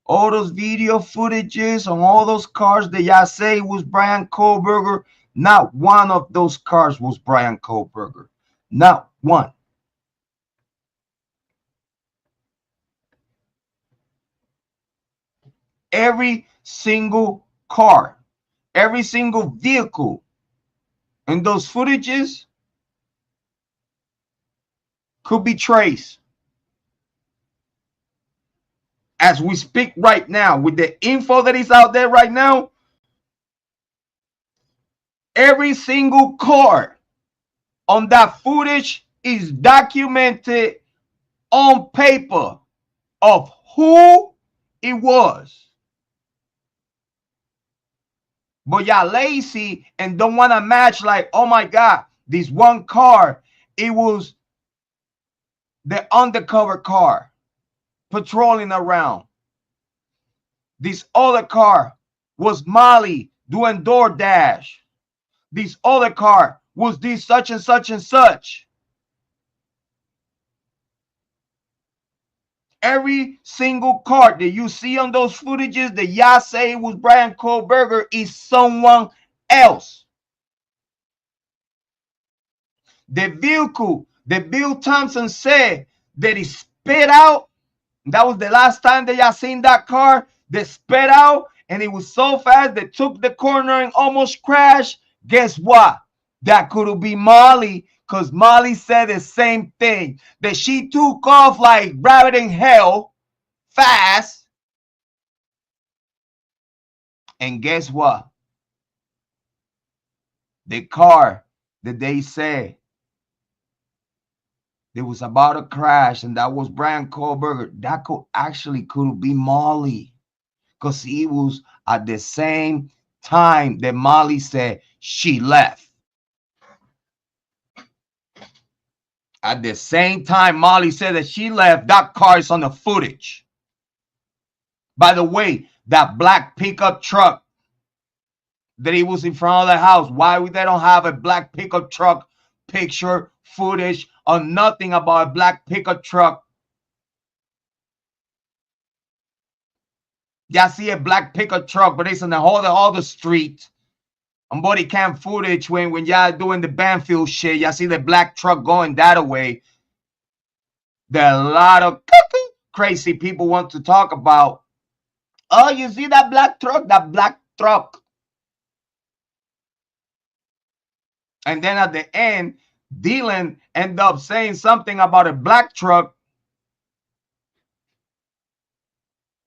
all those video footages on all those cars that y'all say was Bryan Kohberger, not one of those cars was Bryan Kohberger. Not one. Every single car, every single vehicle in those footages could be traced. As we speak right now, with the info that is out there right now, every single car on that footage is documented on paper of who it was. But y'all lazy and don't want to match, like, oh my God, this one car, it was the undercover car patrolling around. This other car was Molly doing DoorDash. This other car was this such and such and such. Every single car that you see on those footages that y'all say was Bryan Kohberger is someone else. The vehicle that Bill Thompson said that he spit out, that was the last time that y'all seen that car, that spit out, and it was so fast that took the corner and almost crashed. Guess what? That could be Molly, because Molly said the same thing, that she took off like rabbit in hell fast. And guess what? The car that they said there was about to crash, and that was Bryan Kohberger, that could be Molly, because he was at the same time that Molly said she left. At the same time Molly said that she left, that car is on the footage. By the way, that black pickup truck that he was in front of the house, why they don't have a black pickup truck picture, footage, or nothing about a black pickup truck? Y'all see a black pickup truck, but it's on the whole other street. On body cam footage when y'all doing the Banfield shit, y'all see the black truck going that way. There are a lot of crazy people want to talk about. Oh, you see that black truck? That black truck. And then at the end, Dylan ended up saying something about a black truck.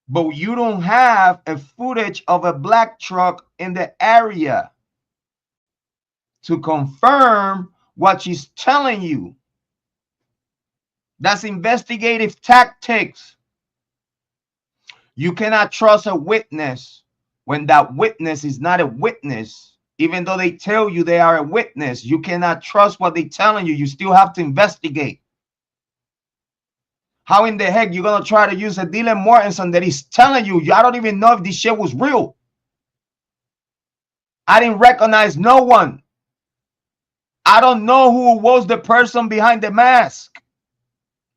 But you don't have a footage of a black truck in the area to confirm what she's telling you. That's investigative tactics. You cannot trust a witness when that witness is not a witness. Even though they tell you they are a witness, you cannot trust what they're telling you. You still have to investigate. How in the heck you gonna try to use a Dylan Mortensen that is telling you? I don't even know if this shit was real. I didn't recognize no one. I don't know who was the person behind the mask.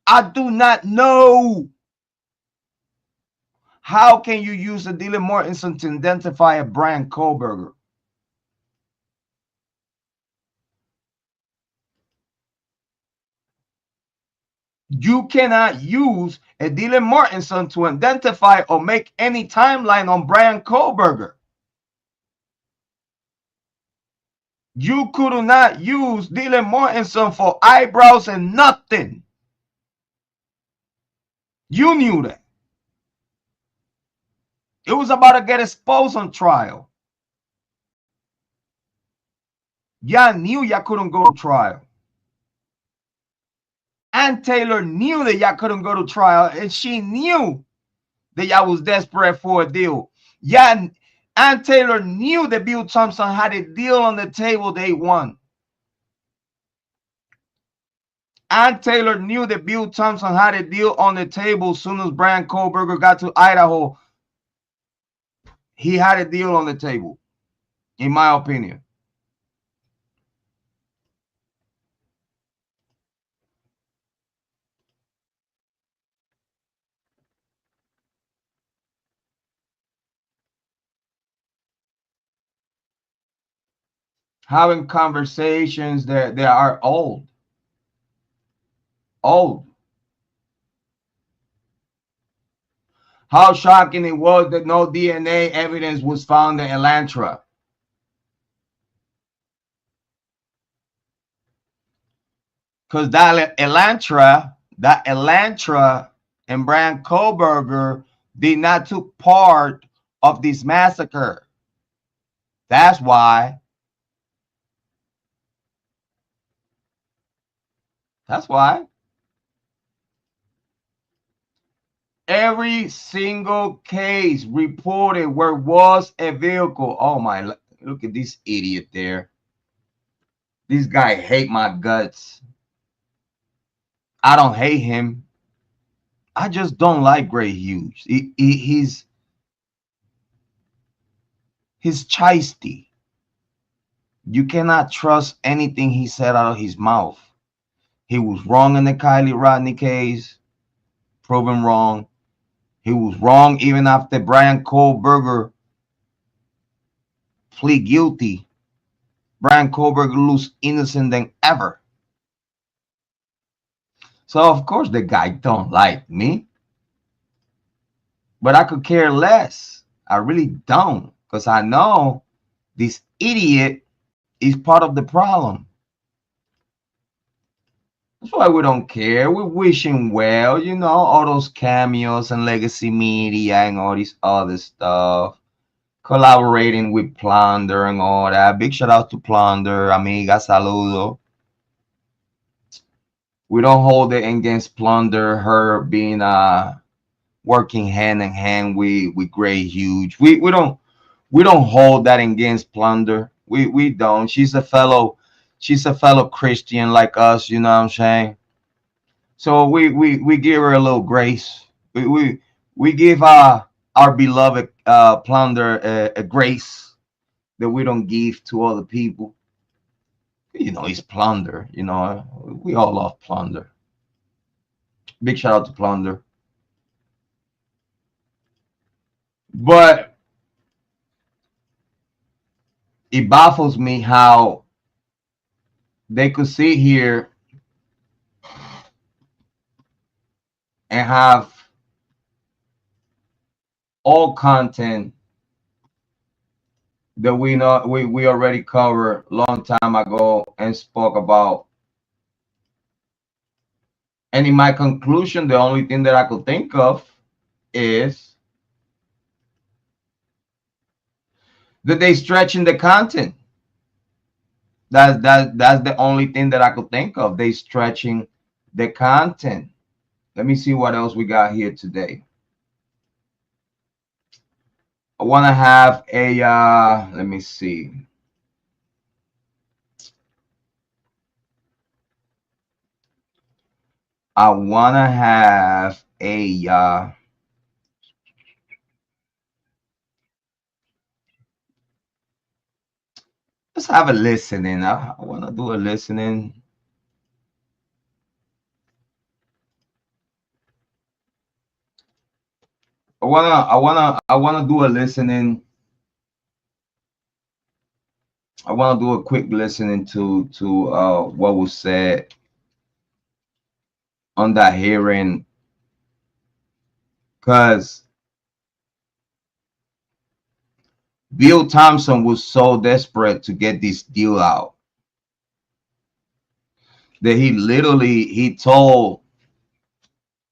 I do not know. How can you use a Dylan Mortensen to identify a Bryan Kohberger? You cannot use a Dylan Mortensen to identify or make any timeline on Bryan Kohberger. You could not use Dylan Mortensen for eyebrows and nothing. You knew that. It was about to get exposed on trial. Y'all knew y'all couldn't go to trial. Ann Taylor knew that y'all couldn't go to trial, and she knew that y'all was desperate for a deal. Yeah, Ann Taylor knew that Bill Thompson had a deal on the table day one. Ann Taylor knew that Bill Thompson had a deal on the table as soon as Bryan Kohberger got to Idaho. He had a deal on the table, in my opinion. Having conversations that are old. How shocking it was that no DNA evidence was found in Elantra. Because that Elantra and Bryan Kohberger did not took part of this massacre. That's why. Every single case reported where was a vehicle. Oh my, look at this idiot there. This guy hate my guts. I don't hate him. I just don't like Gray Hughes. He's chisty. You cannot trust anything he said out of his mouth. He was wrong in the Kiely Rodni case. Proven wrong. He was wrong even after Bryan Kohberger plead guilty. Bryan Kohberger lose innocent than ever. So of course the guy don't like me. But I could care less. I really don't. Because I know this idiot is part of the problem. That's why we don't care. We're wishing well, all those cameos and legacy media and all this other stuff. Collaborating with Plunder and all that. Big shout out to Plunder, amiga, saludo. We don't hold it against Plunder, her being working hand in hand with Gray Huge. We don't hold that against Plunder. We don't. She's a fellow Christian like us, you know what I'm saying? So we give her a little grace. We give our beloved Plunder a grace that we don't give to other people. It's Plunder. We all love Plunder. Big shout out to Plunder. But it baffles me how they could sit here and have all content that we know we already covered a long time ago and spoke about. And in my conclusion, the only thing that I could think of is that they stretching the content. That's the only thing that I could think of. They stretching the content. Let me see what else we got here today. I want to have a let me see. I want to have a let's have a listening. I want to do a listening. I wanna do a listening. I want to do a quick listening to what was said on that hearing, because Bill Thompson was so desperate to get this deal out that he told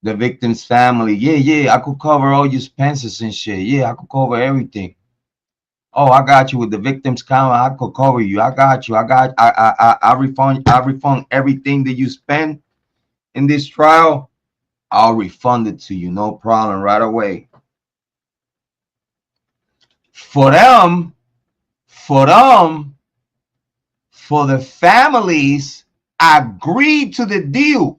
the victim's family, yeah, I could cover all your expenses and shit. Yeah, I could cover everything. Oh, I got you with the victim's count. I could cover you. I got you. I refund everything that you spend in this trial. I'll refund it to you, no problem, right away. For them, for them, for the families agreed to the deal.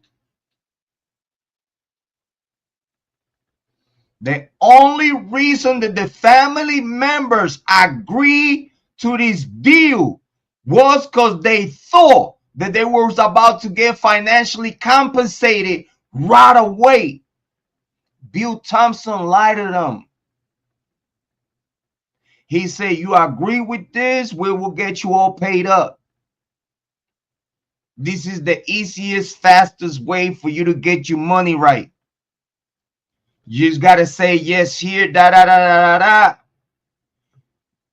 The only reason that the family members agreed to this deal was because they thought that they were about to get financially compensated right away. Bill Thompson lied to them. He said, you agree with this, we will get you all paid up. This is the easiest, fastest way for you to get your money right. You just got to say yes here, da da da da da.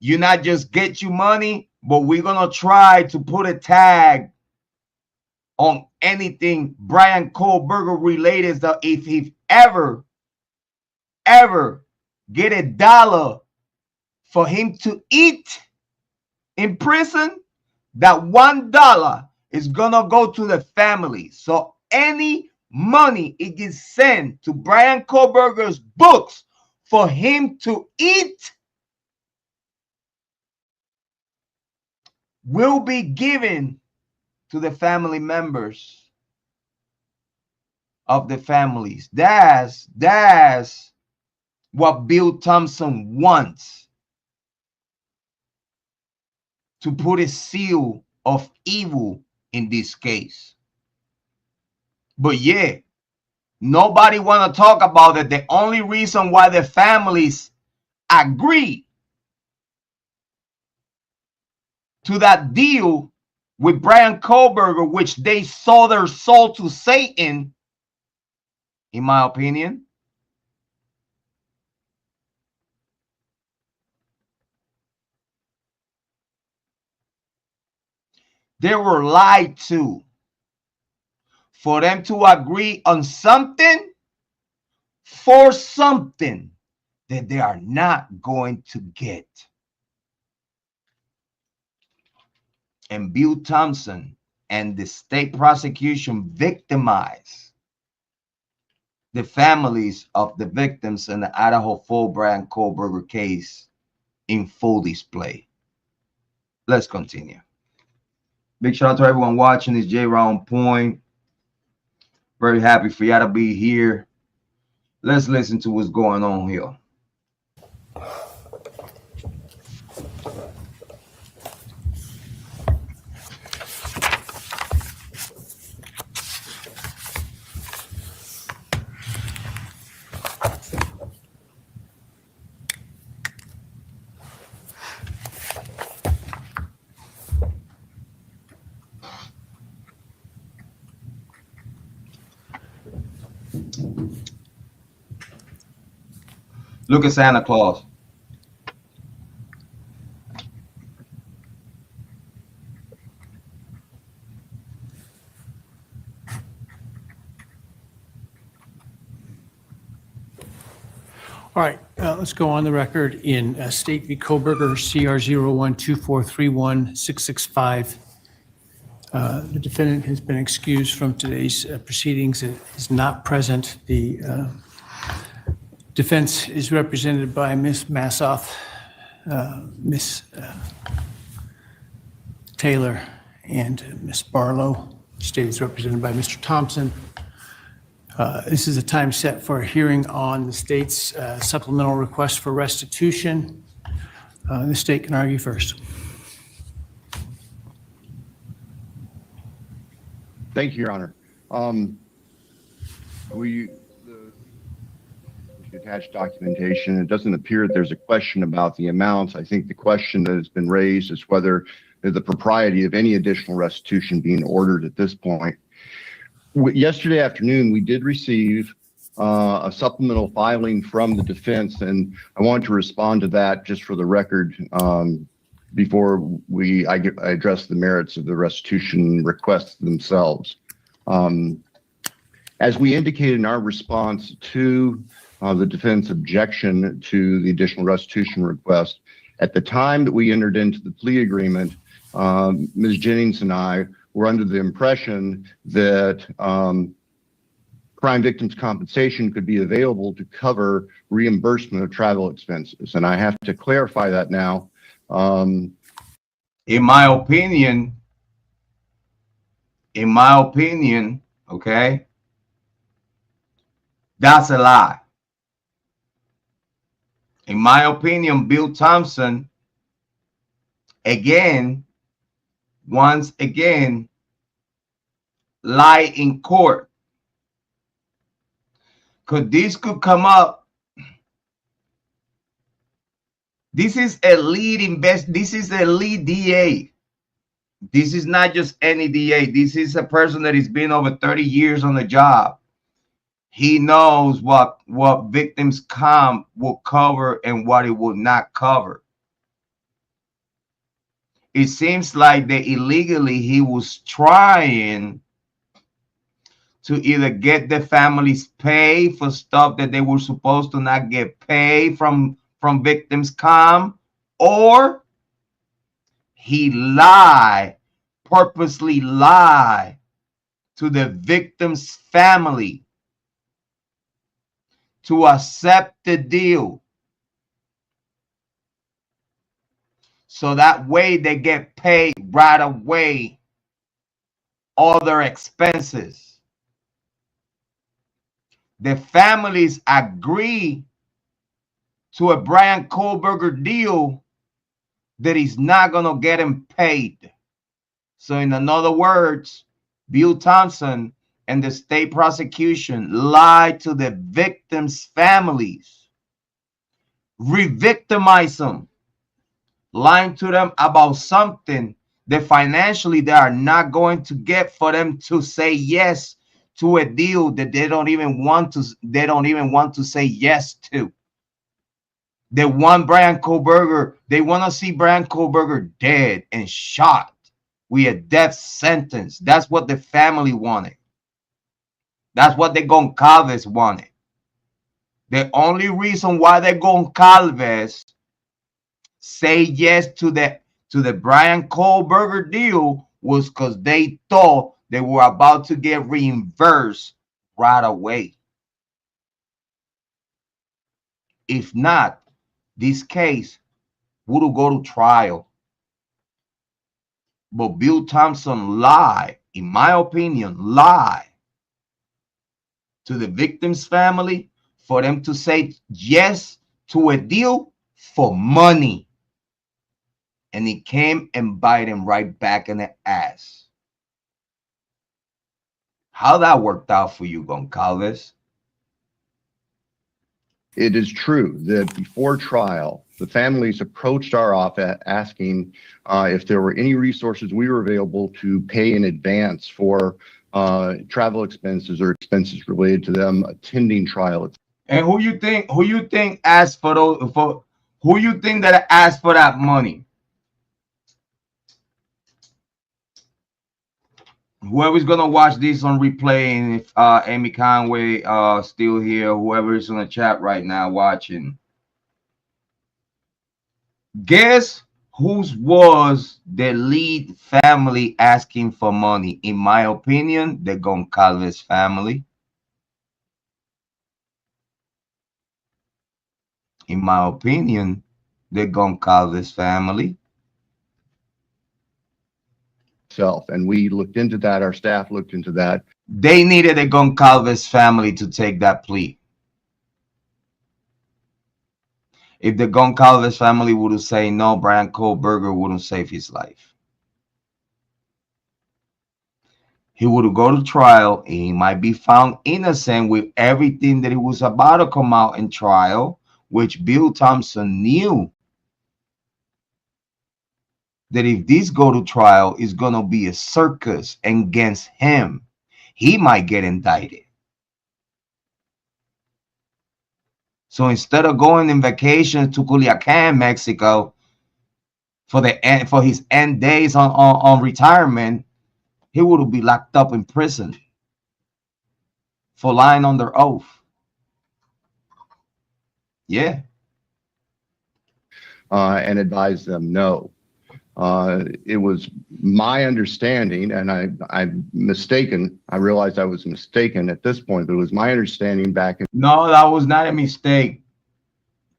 You not just get your money, but we're going to try to put a tag on anything Bryan Kohberger related. So if he ever get $1 for him to eat in prison, that $1 is going to go to the family. So any money it gets sent to Bryan Kohberger's books for him to eat will be given to the family members of the families. That's what Bill Thompson wants, to put a seal of evil in this case. But yeah, nobody want to talk about it. The only reason why the families agree to that deal with Bryan Kohberger, which they sold their soul to Satan, in my opinion, They were lied to for them to agree on something for something that they are not going to get. And Bill Thompson and the state prosecution victimized the families of the victims in the Idaho Bryan Kohberger case in full display. Let's continue. Big shout out to everyone watching this Jrod on Point. Very happy for y'all to be here. Let's listen to what's going on here. Look at Santa Claus. All right, let's go on the record in State v. Kohberger, CR 0124316665. The defendant has been excused from today's proceedings. It is not present. The defense is represented by Ms. Massoff, Ms. Taylor, and Ms. Barlow. The state is represented by Mr. Thompson. This is a time set for a hearing on the state's supplemental request for restitution. The state can argue first. Thank you, Your Honor. The attached documentation, it doesn't appear that there's a question about the amounts. I think the question that has been raised is whether the propriety of any additional restitution being ordered at this point. Yesterday afternoon, we did receive a supplemental filing from the defense, and I want to respond to that just for the record before I address the merits of the restitution requests themselves. As we indicated in our response to the defense objection to the additional restitution request, at the time that we entered into the plea agreement, Ms. Jennings and I were under the impression that crime victims' compensation could be available to cover reimbursement of travel expenses. And I have to clarify that now. In my opinion, okay, that's a lie. In my opinion, Bill Thompson, once again, lie in court. Because this could come up. This is a lead DA. This is not just any DA. This is a person that has been over 30 years on the job. He knows what victims' comp will cover and what it will not cover. It seems like that illegally he was trying to either get the families paid for stuff that they were supposed to not get paid from victims' comp, or he purposely lied to the victim's family to accept the deal. So that way they get paid right away all their expenses. The families agree to a Bryan Kohberger deal that is not going to get him paid. So in other words, Bill Thompson and the state prosecution lied to the victims' families, re-victimize them, lying to them about something that financially they are not going to get for them to say yes to a deal that they don't even want to say yes to. They want Bryan Kohberger, they want to see Bryan Kohberger dead and shot with a death sentence. That's what the family wanted. That's what the Goncalves wanted. The only reason why the Goncalves say yes to the Bryan Kohberger deal was because they thought they were about to get reimbursed right away. If not, this case would go to trial. But Bill Thompson lied, in my opinion, lied to the victim's family for them to say yes to a deal for money. And he came and bite him right back in the ass. How that worked out for you, Goncalves? It is true that before trial, the families approached our office asking if there were any resources we were available to pay in advance for travel expenses or expenses related to them attending trial. And who you think asked for those? For who you think that asked for that money? Whoever's gonna watch this on replay, and if Amy Conway still here, whoever is on the chat right now watching, guess whose was the lead family asking for money? In my opinion, the Goncalves family. In my opinion, the Goncalves family. And we looked into that. Our staff looked into that. They needed the Goncalves family to take that plea. If the Goncalves family would have said no, Bryan Kohberger wouldn't save his life. He would go to trial and he might be found innocent with everything that he was about to come out in trial, which Bill Thompson knew that if this go to trial, it's going to be a circus against him. He might get indicted. So instead of going on vacation to Culiacan, Mexico, for his end days on retirement, he would be locked up in prison for lying under oath. Yeah. And advised them no. It was my understanding, and I'm mistaken. I realized I was mistaken at this point, but it was my understanding back in. No, that was not a mistake.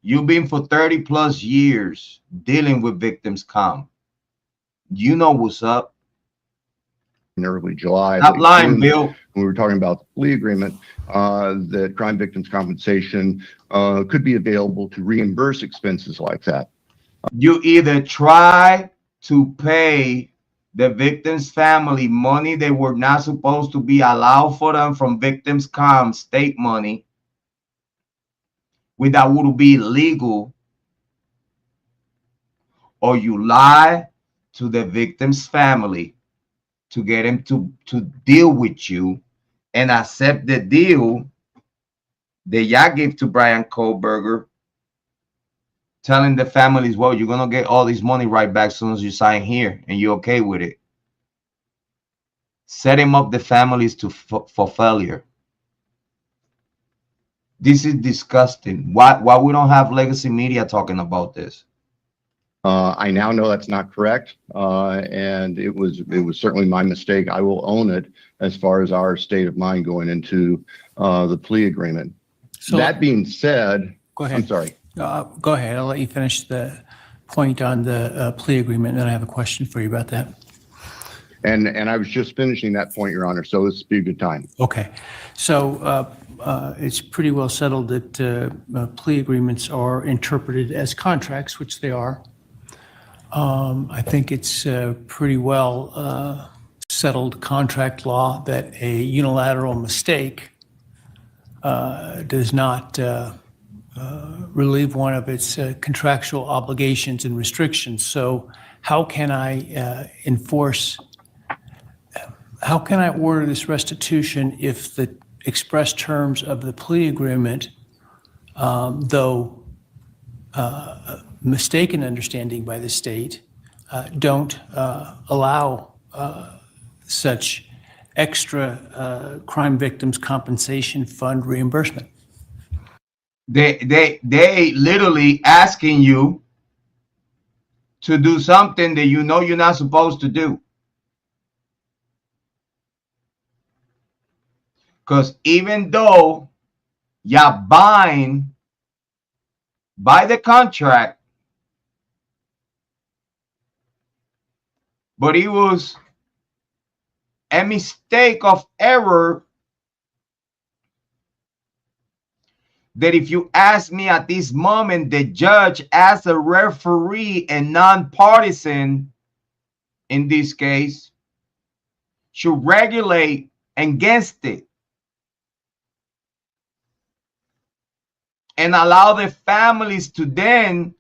You've been for 30 plus years dealing with victims comp. You know what's up. In early July. Stop lying, Bill. When we were talking about the plea agreement, that crime victims compensation could be available to reimburse expenses like that. You either try to pay the victim's family money they were not supposed to be allowed for them from victims comp state money, which that would be illegal, or you lie to the victim's family to get him to deal with you and accept the deal that y'all gave to Bryan Kohberger, telling the families, well, you're going to get all this money right back as soon as you sign here and you're okay with it. Setting up the families for failure. This is disgusting. Why we don't have legacy media talking about this? I now know that's not correct, and it was certainly my mistake. I will own it as far as our state of mind going into the plea agreement. So that being said, go ahead. I'm sorry. Go ahead. I'll let you finish the point on the plea agreement, and then I have a question for you about that. And I was just finishing that point, Your Honor, so this would be a good time. Okay. So it's pretty well settled that plea agreements are interpreted as contracts, which they are. I think it's pretty well settled contract law that a unilateral mistake does not relieve one of its contractual obligations and restrictions. So how can I how can I order this restitution if the express terms of the plea agreement, though mistaken understanding by the state, don't allow such extra crime victims compensation fund reimbursement. They literally asking you to do something that you know you're not supposed to do. Because even though you're bind by the contract, but it was a mistake of error that if you ask me at this moment, the judge as a referee and nonpartisan in this case should regulate against it and allow the families to then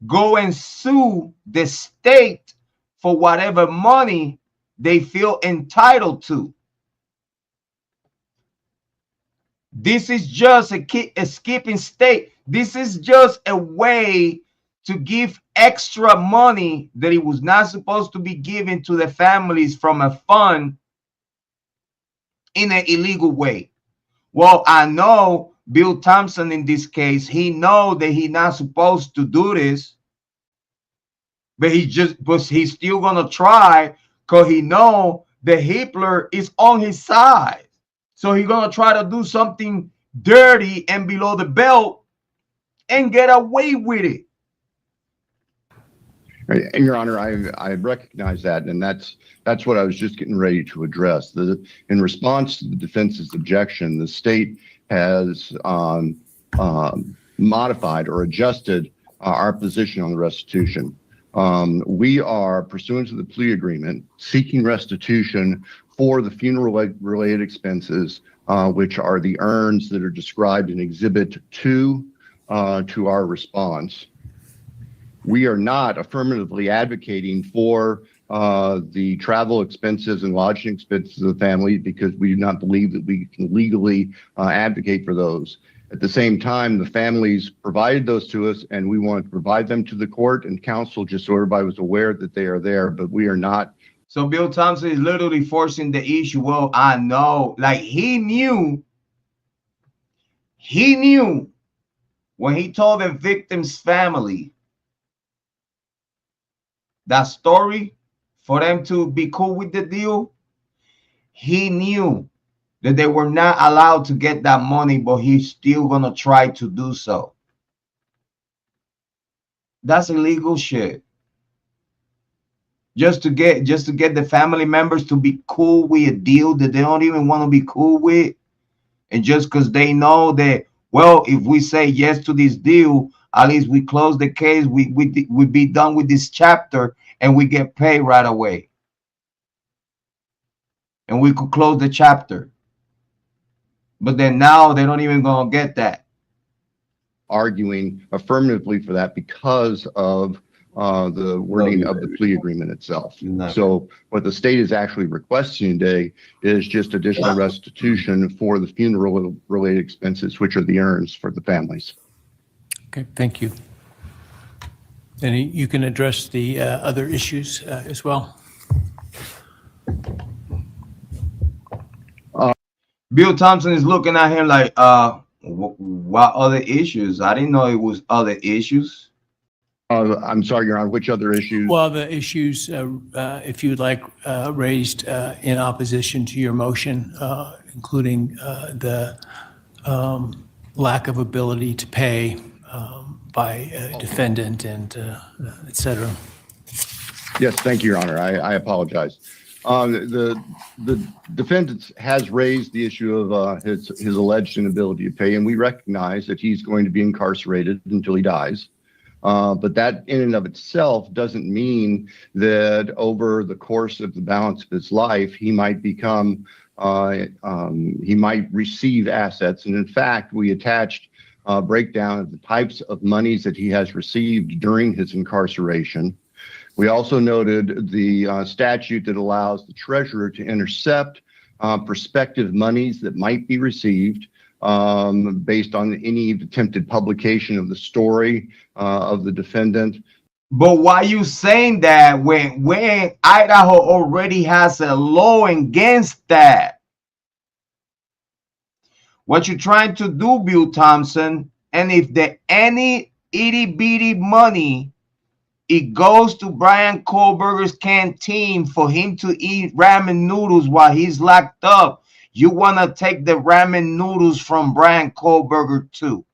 go and sue the state for whatever money they feel entitled to. This is just a skipping state. This is just a way to give extra money that it was not supposed to be given to the families from a fund in an illegal way. Well, I know Bill Thompson in this case, he know that he's not supposed to do this, but he's still gonna try because he know that Hitler is on his side. So he's going to try to do something dirty and below the belt and get away with it. And Your Honor, I recognize that, and that's what I was just getting ready to address. In response to the defense's objection, the state has modified or adjusted our position on the restitution. We are, pursuant to the plea agreement, seeking restitution for the funeral-related expenses, which are the urns that are described in Exhibit 2 to our response. We are not affirmatively advocating for the travel expenses and lodging expenses of the family because we do not believe that we can legally advocate for those. At the same time, the families provided those to us, and we want to provide them to the court and counsel just so everybody was aware that they are there, but we are not. So Bill Thompson is literally forcing the issue. Well, I know, like he knew when he told the victim's family that story for them to be cool with the deal, he knew that they were not allowed to get that money, but he's still gonna try to do so. That's illegal shit. Just to get the family members to be cool with a deal that they don't even want to be cool with, and just because they know that, well, if we say yes to this deal, at least we close the case, we be done with this chapter, and we get paid right away, and we could close the chapter. But then now they don't even gonna get that. Arguing affirmatively for that because of the wording of the plea agreement itself. So what the state is actually requesting today is just additional restitution for the funeral related expenses, which are the urns for the families. Okay, thank you. And you can address the other issues as well. Bill Thompson is looking at him like, what other issues? I didn't know it was other issues. I'm sorry, Your Honor, which other issues? Well, the issues, if you'd like, raised in opposition to your motion, including the lack of ability to pay by a defendant and et cetera. Yes, thank you, Your Honor. I apologize. The defendant has raised the issue of his alleged inability to pay, and we recognize that he's going to be incarcerated until he dies. But that in and of itself doesn't mean that over the course of the balance of his life, he might become, he might receive assets. And in fact, we attached a breakdown of the types of monies that he has received during his incarceration. We also noted the statute that allows the treasurer to intercept prospective monies that might be received based on any attempted publication of the story of the defendant. But why you saying that when Idaho already has a law against that? What you're trying to do, Bill Thompson, and if the any itty bitty money, it goes to Bryan Kohberger's canteen for him to eat ramen noodles while he's locked up. You want to take the ramen noodles from Bryan Kohberger too.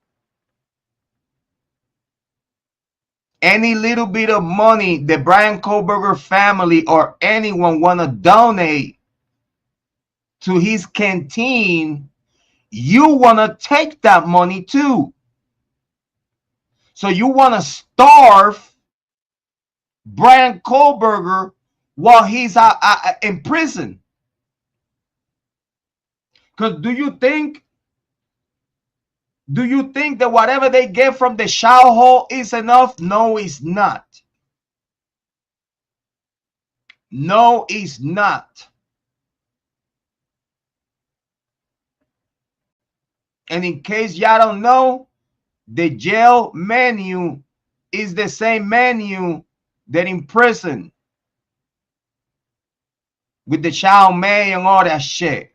Any little bit of money the Bryan Kohberger family or anyone want to donate to his canteen, you want to take that money too. So you want to starve Bryan Kohberger while he's in prison. Because do you think that whatever they get from the shower hall is enough? No, it's not. No, it's not. And in case y'all don't know, the jail menu is the same menu that in prison with the chow mein and all that shit.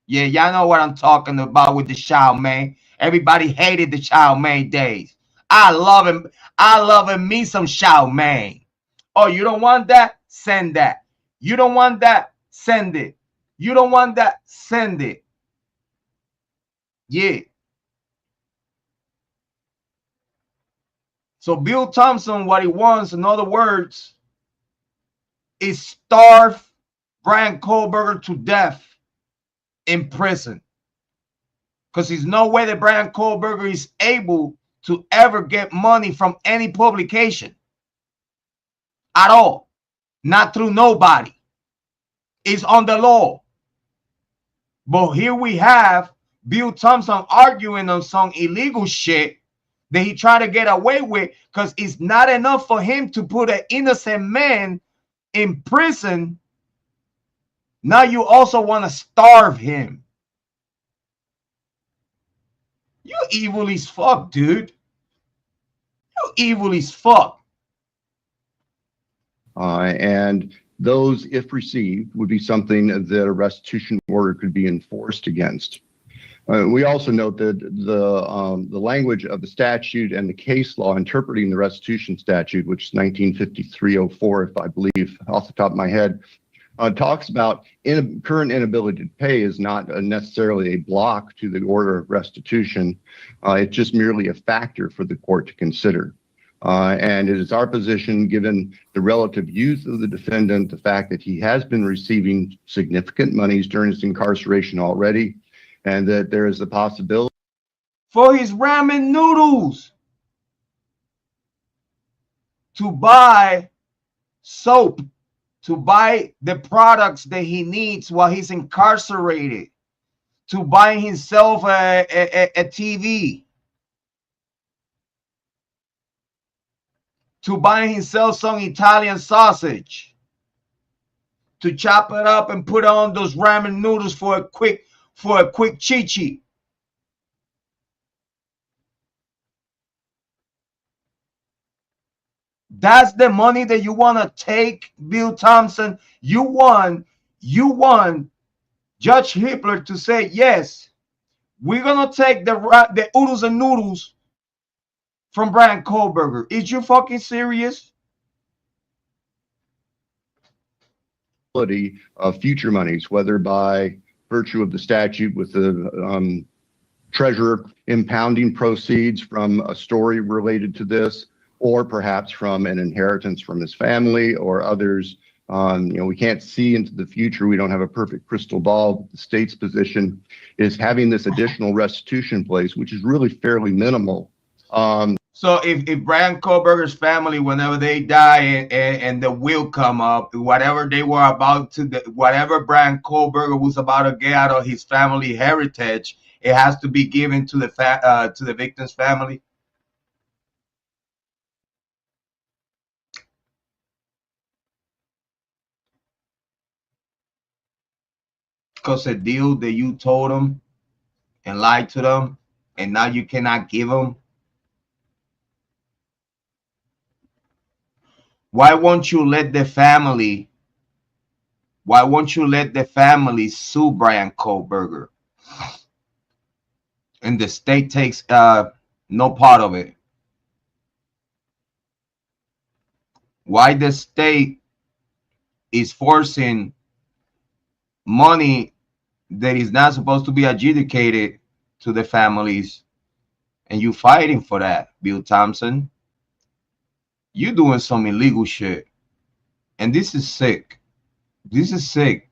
Yeah, y'all know what I'm talking about with the chow mein. Everybody hated the chow mein days. I love him. I love him me some chow mein. Oh, you don't want that? Send that. You don't want that? Send it. You don't want that? Send it. Yeah. So Bill Thompson, what he wants, in other words, is starve Bryan Kohberger to death in prison. Because there's no way that Bryan Kohberger is able to ever get money from any publication at all. Not through nobody. It's on the law. But here we have Bill Thompson arguing on some illegal shit that he tried to get away with because it's not enough for him to put an innocent man in prison. Now you also want to starve him. You evil as fuck, dude. You evil as fuck. And those, if received, would be something that a restitution order could be enforced against. We also note that the language of the statute and the case law interpreting the restitution statute, which is 1953-04, if I believe off the top of my head, talks about current inability to pay is not necessarily a block to the order of restitution. It's just merely a factor for the court to consider. And it is our position, given the relative youth of the defendant, the fact that he has been receiving significant monies during his incarceration already, and that there is a possibility for his ramen noodles to buy soap, to buy the products that he needs while he's incarcerated, to buy himself a TV, to buy himself some Italian sausage, to chop it up and put on those ramen noodles for a quick chichi. That's the money that you want to take, Bill Thompson. You want Judge Hitler to say, yes, we're going to take the oodles and noodles from Bryan Kohberger. Is you fucking serious? of future monies, whether by virtue of the statute with the treasurer impounding proceeds from a story related to this, or perhaps from an inheritance from his family or others. We can't see into the future. We don't have a perfect crystal ball. The state's position is having this additional restitution in place, which is really fairly minimal. So if Bryan Kohberger's family, whenever they die and the will come up, whatever they were about to, whatever Bryan Kohberger was about to get out of his family heritage, it has to be given to the victim's family. Because a deal that you told them and lied to them, and now you cannot give them. Why won't you let the family? Why won't you let the family sue Bryan Kohberger? And the state takes no part of it. Why the state is forcing money that is not supposed to be adjudicated to the families, and you fighting for that, Bill Thompson? You doing some illegal shit, and this is sick. This is sick.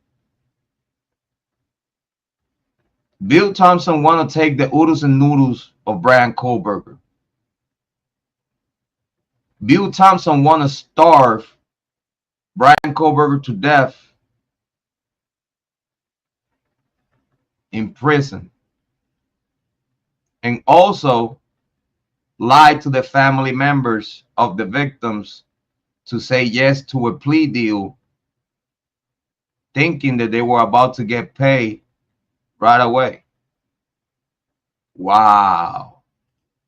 Bill Thompson want to take the oodles and noodles of Bryan Kohberger. Bill Thompson want to starve Bryan Kohberger to death in prison, and also lie to the family members of the victims to say yes to a plea deal, thinking that they were about to get paid right away. Wow.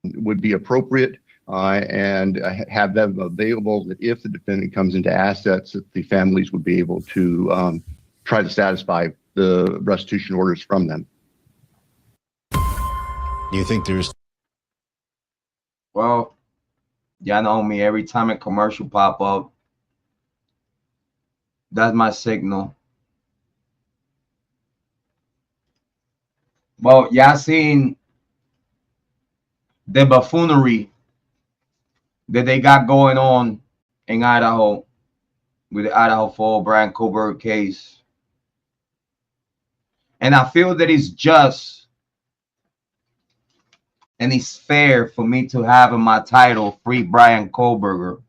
Would be appropriate and have them available that if the defendant comes into assets, that the families would be able to try to satisfy the restitution orders from them. Do you think there's... Well, y'all know me. Every time a commercial pop up, that's my signal. Well, y'all seen the buffoonery that they got going on in Idaho with the Idaho Fall Bryan Kohberger case. And I feel that it's just and it's fair for me to have in my title Free Bryan Kohberger.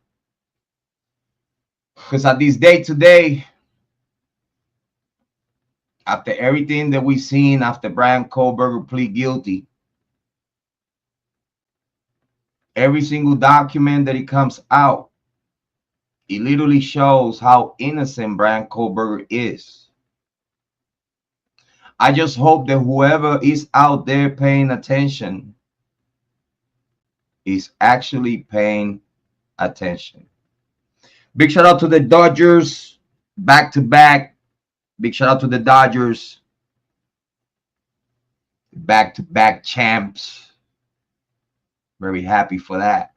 Because at this day today, after everything that we've seen after Bryan Kohberger plead guilty, every single document that it comes out, it literally shows how innocent Bryan Kohberger is. I just hope that whoever is out there paying attention is actually paying attention. Big shout out to the Dodgers, back to back. Big shout out to the Dodgers, back to back champs. Very happy for that.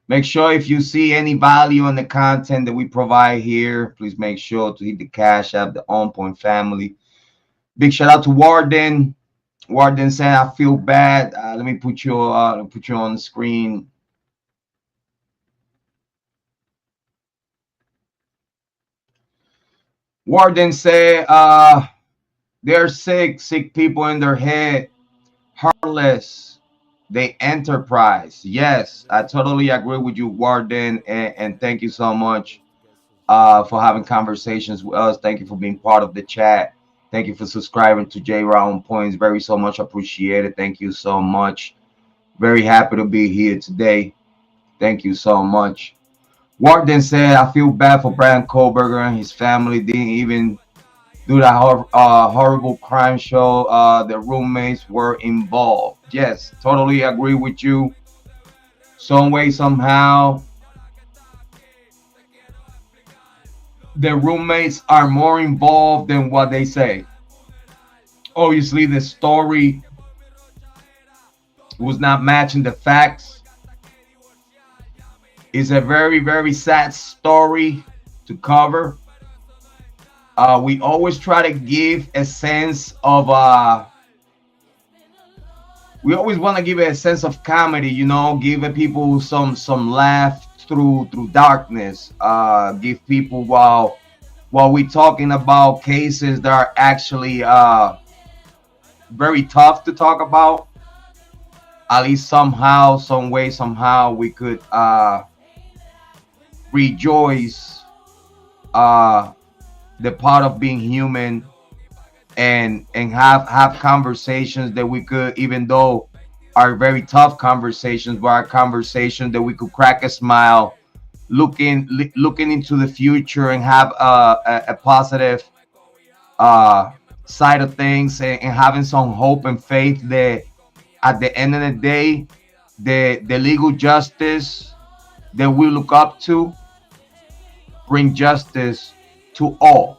Make sure if you see any value in the content that we provide here, please make sure to hit the Cash App, the On Point Family. Big shout out to Warden. Warden said, "I feel bad." Let me put you on the screen. Warden said, "They're sick people in their head, heartless. They enterprise." Yes, I totally agree with you, Warden, and thank you so much for having conversations with us. Thank you for being part of the chat. Thank you for subscribing to Jrod on Points. Very so much appreciated. Thank you so much. Very happy to be here today. Thank you so much. Warden said, "I feel bad for Bryan Kohberger and his family. Didn't even do that horrible crime show. The roommates were involved." Yes, totally agree with you. Some way, somehow, the roommates are more involved than what they say. Obviously, the story was not matching the facts. It's a very, very sad story to cover. We always try to give a sense of we always want to give it a sense of comedy, you know, give people some laugh through darkness, give people while we're talking about cases that are actually very tough to talk about. At least somehow, some way, somehow we could rejoice the part of being human, and have conversations that we could, even though are very tough conversations, but are conversations that we could crack a smile, looking into the future, and have a positive side of things, and having some hope and faith that at the end of the day, the legal justice, that we look up to bring justice to all.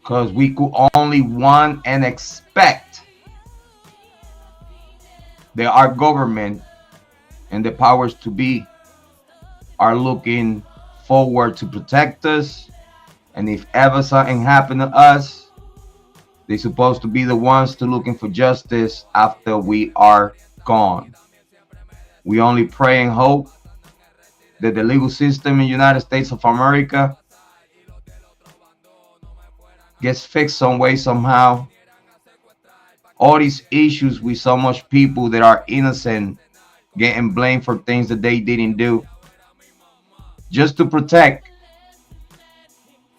Because we could only want and expect that our government and the powers to be are looking forward to protect us. And if ever something happened to us, they're supposed to be the ones to looking for justice after we are gone. We only pray and hope that the legal system in the United States of America gets fixed some way, somehow. All these issues with so much people that are innocent getting blamed for things that they didn't do, just to protect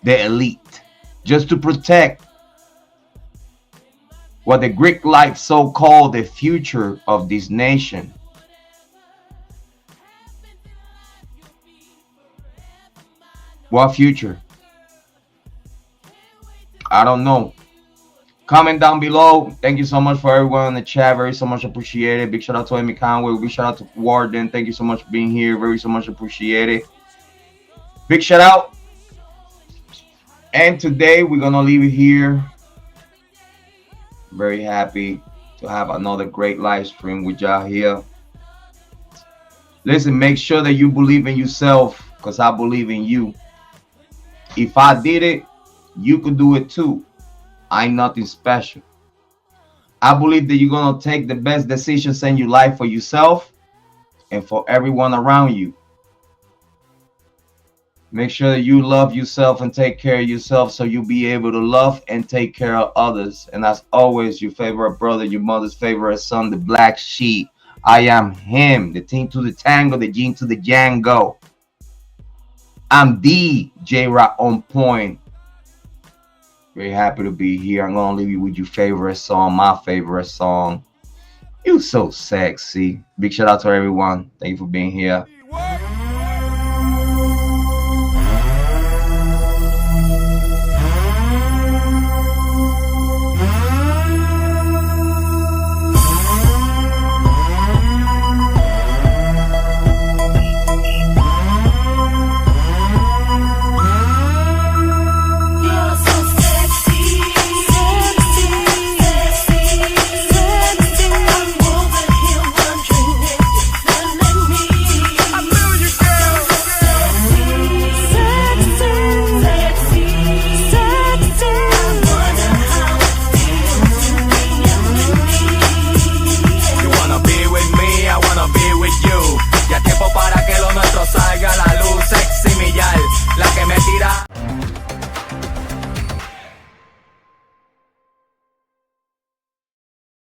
the elite, just to protect what the Greek life so-called the future of this nation. What future? I don't know. Comment down below. Thank you so much for everyone in the chat. Very so much appreciated. Big shout out to Amy Conway. Big shout out to Warden. Thank you so much for being here. Very so much appreciated. Big shout out. And today we're gonna leave it here. Very happy to have another great live stream with y'all here. Listen, make sure that you believe in yourself, because I believe in you. If I did it, you could do it too. I ain't nothing special. I believe that you're going to take the best decisions in your life for yourself and for everyone around you. Make sure that you love yourself and take care of yourself so you'll be able to love and take care of others. And as always, your favorite brother, your mother's favorite son, the black sheep. I am him, the team to the tango, the gene to the Django. I'm the Jrod on point. Very happy to be here. I'm gonna leave you with your favorite song, my favorite song. You so sexy. Big shout out to everyone. Thank you for being here.